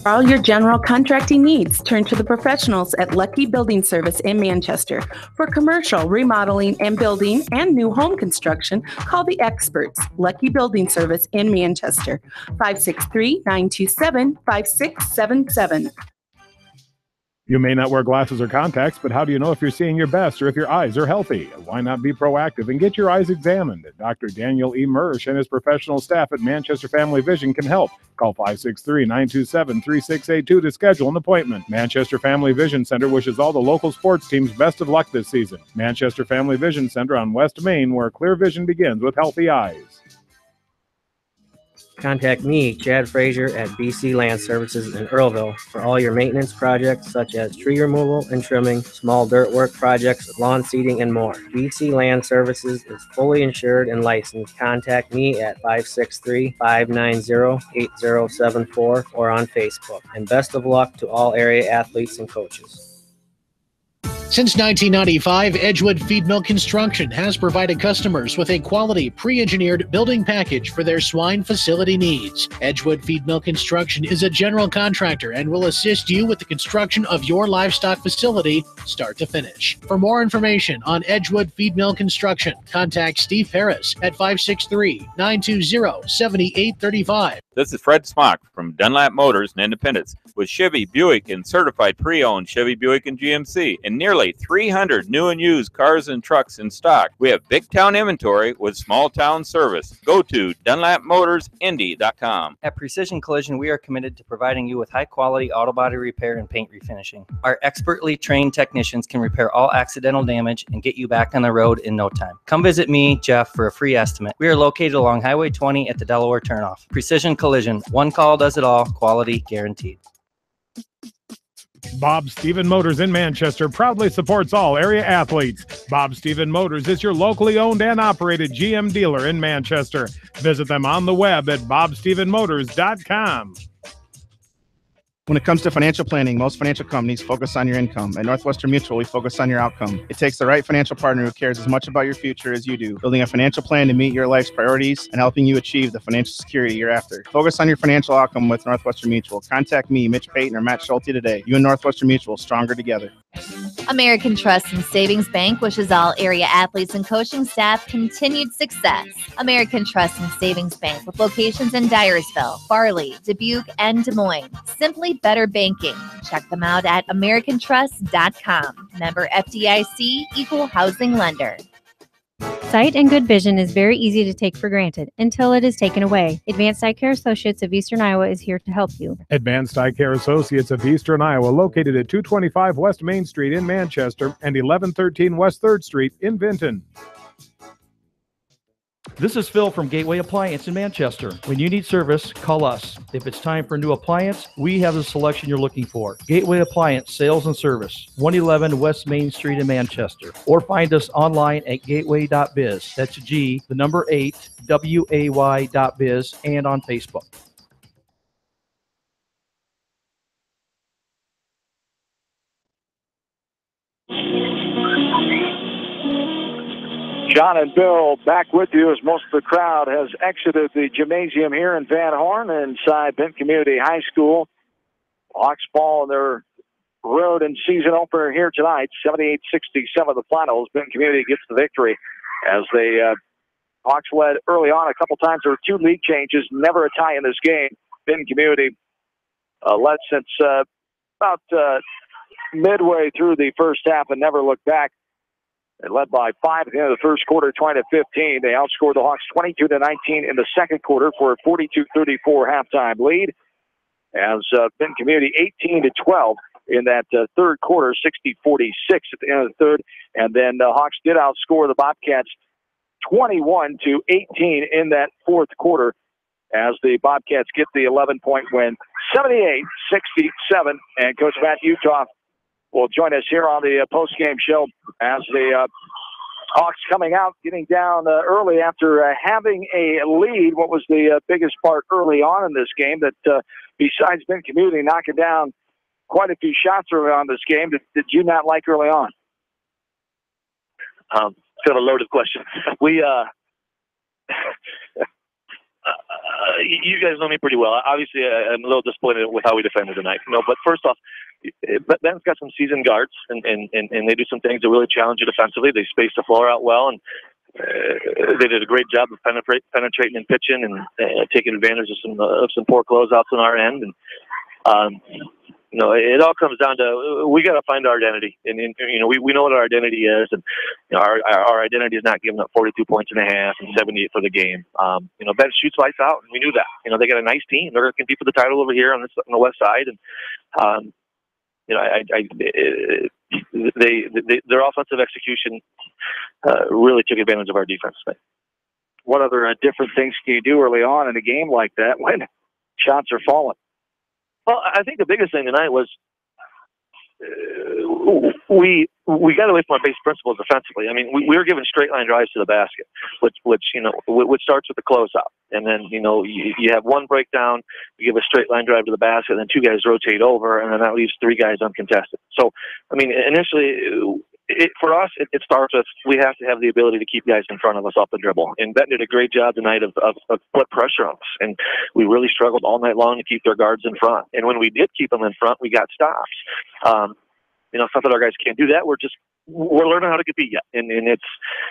For all your general contracting needs, turn to the professionals at Lucky Building Service in Manchester. For commercial, remodeling, and building and new home construction, call the experts. Lucky Building Service in Manchester. 563-927-5677. You may not wear glasses or contacts, but how do you know if you're seeing your best or if your eyes are healthy? Why not be proactive and get your eyes examined? Dr. Daniel E. Mersch and his professional staff at Manchester Family Vision can help. Call 563-927-3682 to schedule an appointment. Manchester Family Vision Center wishes all the local sports teams best of luck this season. Manchester Family Vision Center on West Main, where clear vision begins with healthy eyes. Contact me, Chad Frazier, at BC Land Services in Earlville for all your maintenance projects such as tree removal and trimming, small dirt work projects, lawn seeding, and more. BC Land Services is fully insured and licensed. Contact me at 563-590-8074 or on Facebook. And best of luck to all area athletes and coaches. Since 1995, Edgewood Feed Mill Construction has provided customers with a quality, pre-engineered building package for their swine facility needs. Edgewood Feed Mill Construction is a general contractor and will assist you with the construction of your livestock facility, start to finish. For more information on Edgewood Feed Mill Construction, contact Steve Harris at 563-920-7835. This is Fred Smock from Dunlap Motors and Independence with Chevy, Buick, and certified pre-owned Chevy, Buick, and GMC, and nearly 300 new and used cars and trucks in stock. We have big town inventory with small town service. Go to DunlapMotorsIndy.com. At Precision Collision, we are committed to providing you with high-quality auto body repair and paint refinishing. Our expertly trained technicians can repair all accidental damage and get you back on the road in no time. Come visit me, Jeff, for a free estimate. We are located along Highway 20 at the Delaware turnoff. Precision Collision. One call does it all. Quality guaranteed. Bob Stephen Motors in Manchester proudly supports all area athletes. Bob Stephen Motors is your locally owned and operated GM dealer in Manchester. Visit them on the web at bobstephenmotors.com. When it comes to financial planning, most financial companies focus on your income. At Northwestern Mutual, we focus on your outcome. It takes the right financial partner who cares as much about your future as you do, building a financial plan to meet your life's priorities and helping you achieve the financial security you're after. Focus on your financial outcome with Northwestern Mutual. Contact me, Mitch Payton, or Matt Schulte today. You and Northwestern Mutual, stronger together. American Trust and Savings Bank wishes all area athletes and coaching staff continued success. American Trust and Savings Bank with locations in Dyersville, Farley, Dubuque, and Des Moines. Simply better banking. Check them out at americantrust.com. Member FDIC, equal housing lender. Sight and good vision is very easy to take for granted until it is taken away. Advanced Eye Care Associates of Eastern Iowa is here to help you. Advanced Eye Care Associates of Eastern Iowa, located at 225 West Main Street in Manchester and 1113 West 3rd Street in Benton. This is Phil from Gateway Appliance in Manchester. When you need service, call us. If it's time for a new appliance, we have the selection you're looking for. Gateway Appliance Sales and Service, 111 West Main Street in Manchester. Or find us online at gateway.biz. That's G, the number 8, WAY.biz, and on Facebook. John and Bill back with you as most of the crowd has exited the gymnasium here in Van Horn inside Benton Community High School. Hawks ball in their road and season opener here tonight, 78-67 the finals. Benton Community gets the victory as they Hawks led early on a couple times. There were 2 lead changes, never a tie in this game. Benton Community led since about midway through the first half and never looked back. They led by 5 at the end of the first quarter, 20-15. They outscored the Hawks 22-19 in the second quarter for a 42-34 halftime lead. As Benton Community 18-12 in that third quarter, 60-46 at the end of the third. And then the Hawks did outscore the Bobcats 21-18 in that fourth quarter as the Bobcats get the 11-point win, 78-67. And Coach Matt Uthoff will join us here on the post-game show as the Hawks coming out, getting down early after having a lead. What was the biggest part early on in this game that besides Benton Community knocking down quite a few shots early on this game, did you not like early on? Kind of a loaded question. We, you guys know me pretty well. Obviously, I'm a little disappointed with how we defended tonight. But first off, Ben's got some seasoned guards, and they do some things that really challenge you defensively. They space the floor out well, and they did a great job of penetrating and pitching and taking advantage of some poor closeouts on our end. And it all comes down to we got to find our identity, and we know what our identity is, and our identity is not giving up 42 points and a half and 78 for the game. Ben shoots lights out, and we knew that. They got a nice team. They're going to compete for the title over here on the west side, and their offensive execution really took advantage of our defense. What other different things can you do early on in a game like that when shots are falling? Well, I think the biggest thing tonight was we got away from our base principles defensively. I mean, we were giving straight line drives to the basket, which starts with the closeout, and then you have one breakdown, you give a straight line drive to the basket, and then 2 guys rotate over, and then that leaves 3 guys uncontested. So, I mean, initially. For us, it starts with we have to have the ability to keep guys in front of us off the dribble. And Benton did a great job tonight of put pressure on us. And we really struggled all night long to keep their guards in front. And when we did keep them in front, we got stops. It's not that our guys can't do that. We're learning how to compete yet, and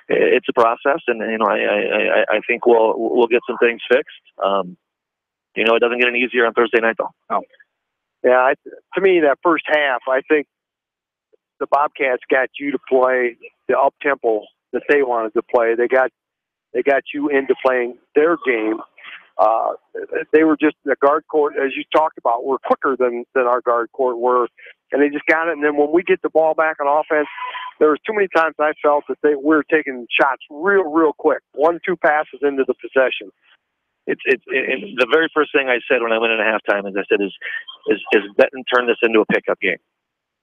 it's a process. And I think we'll get some things fixed. It doesn't get any easier on Thursday night though. Oh. Yeah, to me that first half, I think the Bobcats got you to play the up tempo that they wanted to play. They got you into playing their game. They were just the guard court, as you talked about, were quicker than our guard court were, and they just got it. And then when we get the ball back on offense, there was too many times I felt that we were taking shots real quick, 1-2 passes into the possession. It's the very first thing I said when I went into halftime is Benton turn this into a pickup game.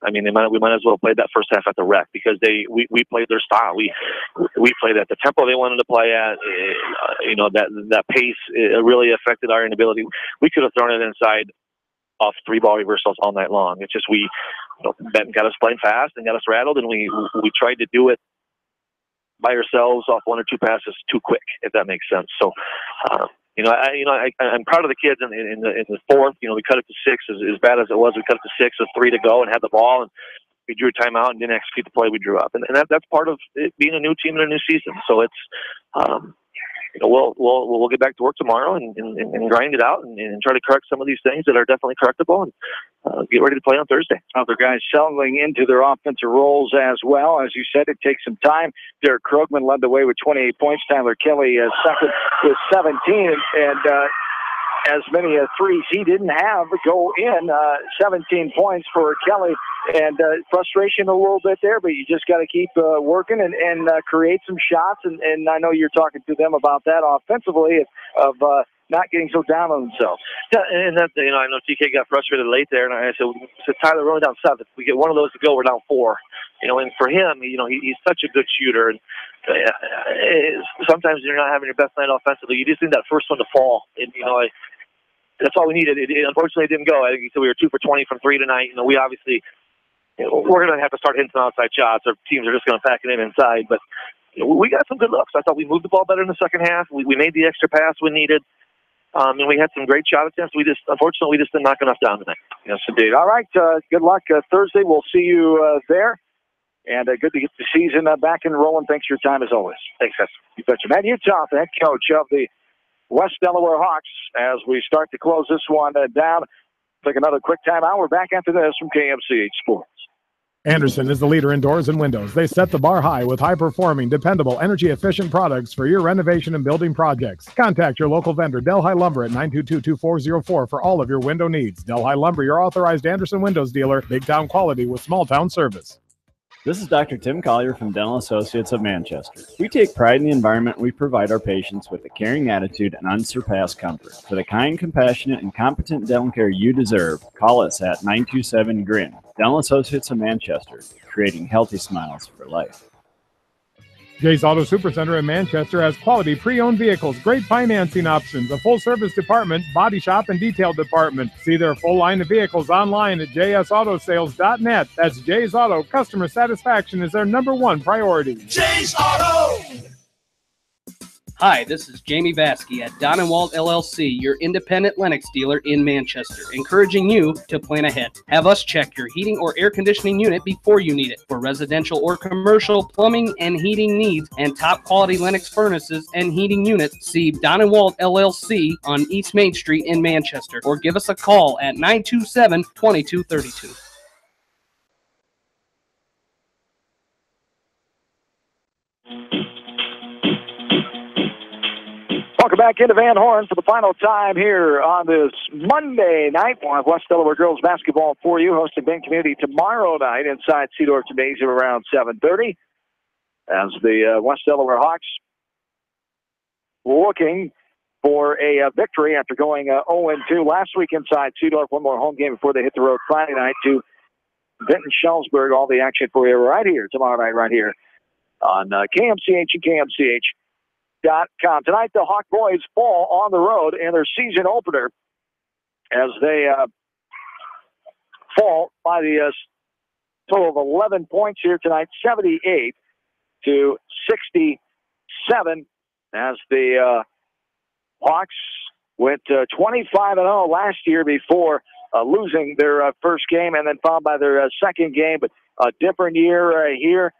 I mean, we might as well have played that first half at the Rec because we played their style. We played at the tempo they wanted to play at. That pace really affected our inability. We could have thrown it inside off 3-ball reversals all night long. It's just Benton got us playing fast and got us rattled, and we tried to do it by ourselves off 1 or 2 passes too quick, if that makes sense. So, I'm proud of the kids in the fourth. We cut it to 6 as bad as it was. We cut it to 6 with 3 to go and had the ball, and we drew a timeout and didn't execute the play we drew up. And that's part of it being a new team and a new season. So it's, we'll get back to work tomorrow and grind it out and try to correct some of these things that are definitely correctable and get ready to play on Thursday. Other guys settling into their offensive roles as well. As you said, it takes some time. Derek Krogman led the way with 28 points. Tyler Kelly second with 17. And as many threes he didn't have go in. 17 points for Kelly. And frustration a little bit there, but you just got to keep working and create some shots. And I know you're talking to them about that offensively of not getting so down on themselves. Yeah, and that, I know TK got frustrated late there, and I said Tyler, we're only down 7. If we get one of those to go, we're down 4. And for him, he's such a good shooter, and sometimes you're not having your best night offensively. You just need that first one to fall, and that's all we needed. It unfortunately didn't go. I think he said we were 2 for 20 from 3 tonight. We obviously. We're going to have to start hitting some outside shots, or teams are just going to pack it in inside. But we got some good looks. I thought we moved the ball better in the second half. We made the extra pass we needed, and we had some great shot attempts. Unfortunately, we just didn't knock enough down tonight. Yes, indeed. All right, good luck Thursday. We'll see you there. And good to get the season back and rolling. Thanks for your time, as always. Thanks, guys. You betcha. Matt Utah, the head coach of the West Delaware Hawks, as we start to close this one down. Take another quick timeout. We're back after this from KMCH Sports. Anderson is the leader in doors and windows. They set the bar high with high-performing, dependable, energy-efficient products for your renovation and building projects. Contact your local vendor, Delhi Lumber, at 922-2404 for all of your window needs. Delhi Lumber, your authorized Anderson Windows dealer, big-town quality with small-town service. This is Dr. Tim Collier from Dental Associates of Manchester. We take pride in the environment we provide our patients with a caring attitude and unsurpassed comfort. For the kind, compassionate, and competent dental care you deserve, call us at 927-GRIN. Dental Associates of Manchester, creating healthy smiles for life. Jay's Auto Supercenter in Manchester has quality pre-owned vehicles, great financing options, a full-service department, body shop, and detail department. See their full line of vehicles online at jsautosales.net. That's Jay's Auto. Customer satisfaction is their #1 priority. Jay's Auto! Hi, this is Jamie Vaskey at Don & Walt LLC, your independent Lennox dealer in Manchester, encouraging you to plan ahead. Have us check your heating or air conditioning unit before you need it. For residential or commercial plumbing and heating needs and top quality Lennox furnaces and heating units, see Don & Walt LLC on East Main Street in Manchester, or give us a call at 927-2232. Welcome back into Van Horn for the final time here on this Monday night. We'll have West Delaware girls basketball for you, hosting Benton Community tomorrow night inside Cedar Gymnasium around 7:30. As the West Delaware Hawks looking for a victory after going 0-2 last week inside Cedar. One more home game before they hit the road Friday night to Benton Schellsburg. All the action for you right here tomorrow night, right here on KMCH and KMCH.com. Tonight, the Hawk boys fall on the road in their season opener as they fall by the total of 11 points here tonight, 78-67, as the Hawks went 25-0 last year before losing their first game, and then followed by their second game. But a different year here.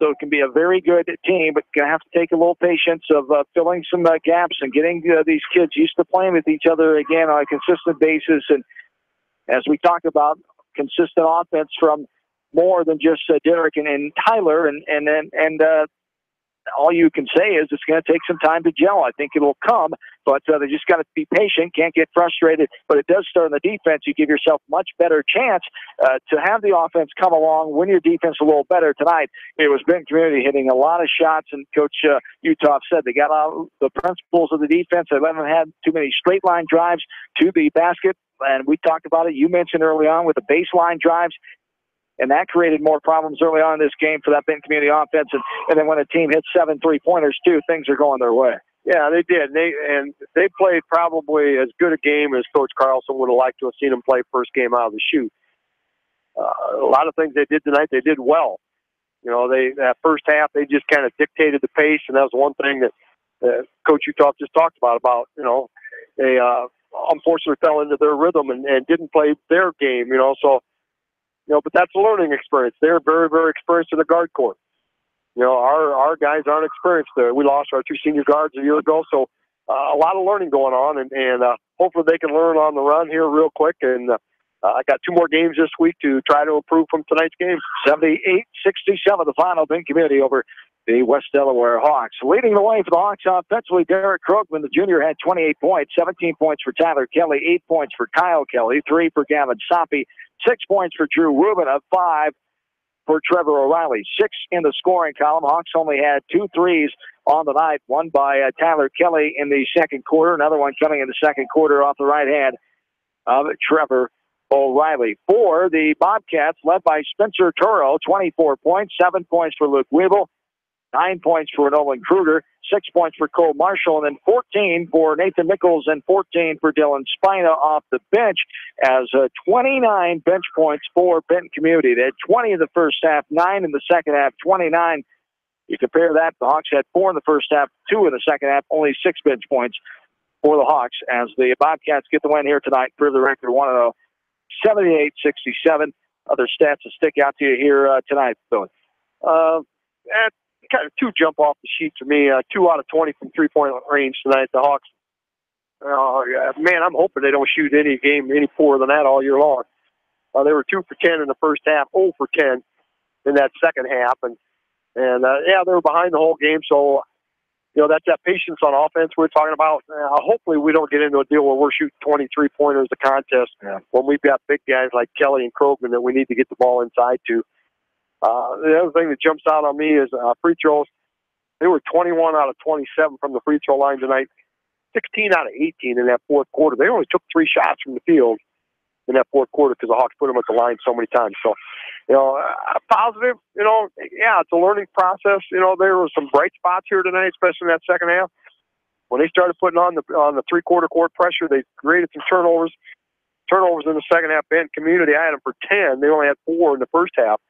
So it can be a very good team, but going to have to take a little patience of filling some gaps and getting these kids used to playing with each other again on a consistent basis. And as we talked about, consistent offense from more than just Derek and Tyler. And all you can say is it's going to take some time to gel. I think it'll come, but they just got to be patient, can't get frustrated. But it does start on the defense. You give yourself much better chance to have the offense come along when your defense a little better. Tonight, it was Benton Community hitting a lot of shots, and Coach Utah said they got out the principles of the defense. They haven't had too many straight line drives to the basket, and we talked about it. You mentioned early on with the baseline drives. And that created more problems early on in this game for that Benton Community offense. And then when a team hits 7 3-pointers, too, things are going their way. Yeah, they did. They played probably as good a game as Coach Carlson would have liked to have seen them play first game out of the chute. A lot of things they did tonight, they did well. You know, that first half, they just kind of dictated the pace, and that was one thing that Coach Utah just talked about, you know, they unfortunately fell into their rhythm and didn't play their game, you know, so, you know, but that's a learning experience. They're very, very experienced in the guard court. You know, our guys aren't experienced there. We lost our 2 senior guards a year ago, so a lot of learning going on, and hopefully they can learn on the run here real quick. And I got 2 more games this week to try to improve from tonight's game. 78-67, the final. Benton Community over the West Delaware Hawks. Leading the way for the Hawks offensively, Derek Krogman, the junior, had 28 points, 17 points for Tyler Kelly, 8 points for Kyle Kelly, 3 for Gavin Soppy, 6 points for Drew Rubin, 5 for Trevor O'Reilly. 6 in the scoring column. Hawks only had 2 threes on the night, one by Tyler Kelly in the second quarter, another one coming in the second quarter off the right hand of Trevor O'Reilly. For the Bobcats, led by Spencer Turo, 24 points, 7 points for Luke Weeble, 9 points for Nolan Kruger, 6 points for Cole Marshall, and then 14 for Nathan Nichols and 14 for Dylan Spina off the bench as 29 bench points for Benton Community. They had 20 in the first half, 9 in the second half, 29. You compare that, the Hawks had 4 in the first half, 2 in the second half, only 6 bench points for the Hawks as the Bobcats get the win here tonight for the record 1-0, 78-67. Other stats to stick out to you here tonight, Billy. Kind of 2 jump off the sheet to me. 2 out of 20 from 3-point range tonight. The Hawks, man, I'm hoping they don't shoot any poorer than that all year long. They were 2 for 10 in the first half, 0 for 10 in that second half, and yeah, they were behind the whole game. So, you know, that's that patience on offense we're talking about. Hopefully, we don't get into a deal where we're shooting 23 pointers a contest when we've got big guys like Kelly and Krogman that we need to get the ball inside to. The other thing that jumps out on me is free throws. They were 21 out of 27 from the free throw line tonight, 16 out of 18 in that fourth quarter. They only took 3 shots from the field in that fourth quarter because the Hawks put them at the line so many times. So, you know, positive, you know, yeah, it's a learning process. You know, there were some bright spots here tonight, especially in that second half. When they started putting on the 3-quarter court pressure, they created some turnovers. Turnovers in the second half. Benton Community, I had them for 10. They only had 4 in the first half.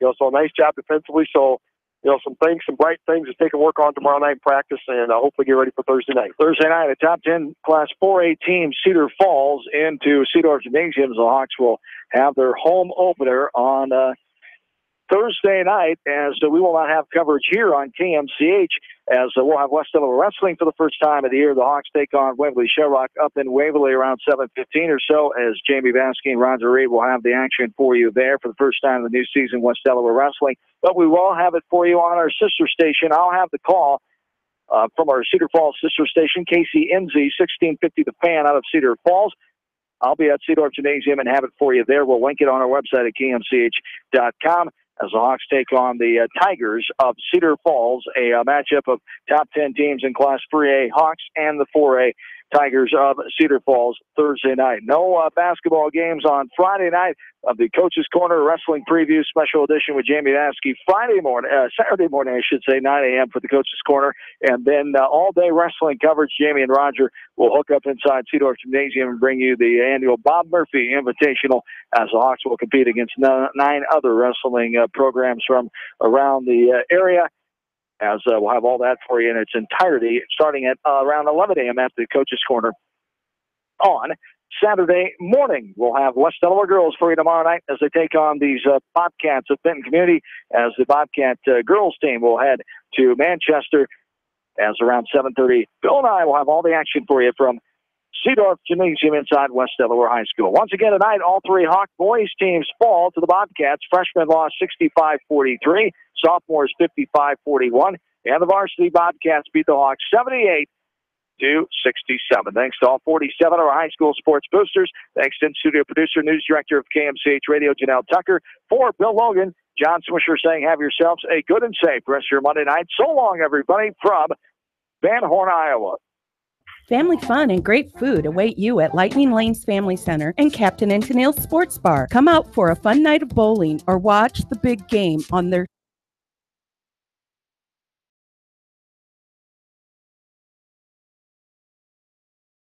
You know, so a nice job defensively. So, you know, some bright things that they can work on tomorrow night in practice, and hopefully get ready for Thursday night. Thursday night, a top 10 Class 4A team, Cedar Falls, into Cedar Gymnasium. The Hawks will have their home opener on Thursday night, as we will not have coverage here on KMCH, as we'll have West Delaware Wrestling for the first time of the year. The Hawks take on Waverly Shell-Rock up in Waverly around 7:15 or so, as Jamie Vasky and Roger Reed will have the action for you there for the first time of the new season, West Delaware Wrestling. But we will have it for you on our sister station. I'll have the call from our Cedar Falls sister station, KCNZ 1650 The Fan out of Cedar Falls. I'll be at Cedar Gymnasium and have it for you there. We'll link it on our website at kmch.com. As the Hawks take on the Tigers of Cedar Falls, a matchup of top 10 teams in Class 3A, Hawks and the 4A Tigers of Cedar Falls Thursday night. No basketball games on Friday night of the Coach's Corner Wrestling Preview Special Edition with Jamie Vasky. Saturday morning, I should say, 9 a.m. for the Coach's Corner. And then all-day wrestling coverage. Jamie and Roger will hook up inside Cedar Gymnasium and bring you the annual Bob Murphy Invitational, as the Hawks will compete against 9 other wrestling programs from around the area. As we'll have all that for you in its entirety, starting at around 11 a.m. at the Coach's Corner on Saturday morning. We'll have West Delaware girls for you tomorrow night as they take on these Bobcats of Benton Community, as the Bobcat girls team will head to Manchester as around 7:30. Bill and I will have all the action for you from Cedar Gymnasium inside West Delaware High School. Once again tonight, all 3 Hawk boys teams fall to the Bobcats. Freshmen lost 65-43, sophomores 55-41, and the varsity Bobcats beat the Hawks 78-67. Thanks to all 47 of our high school sports boosters. Thanks to in-studio producer, news director of KMCH Radio, Janelle Tucker. For Bill Logan, John Swisher saying have yourselves a good and safe rest of your Monday night. So long, everybody, from Van Horn, Iowa. Family fun and great food await you at Lightning Lanes Family Center and Captain and Tennille's Sports Bar. Come out for a fun night of bowling or watch the big game on their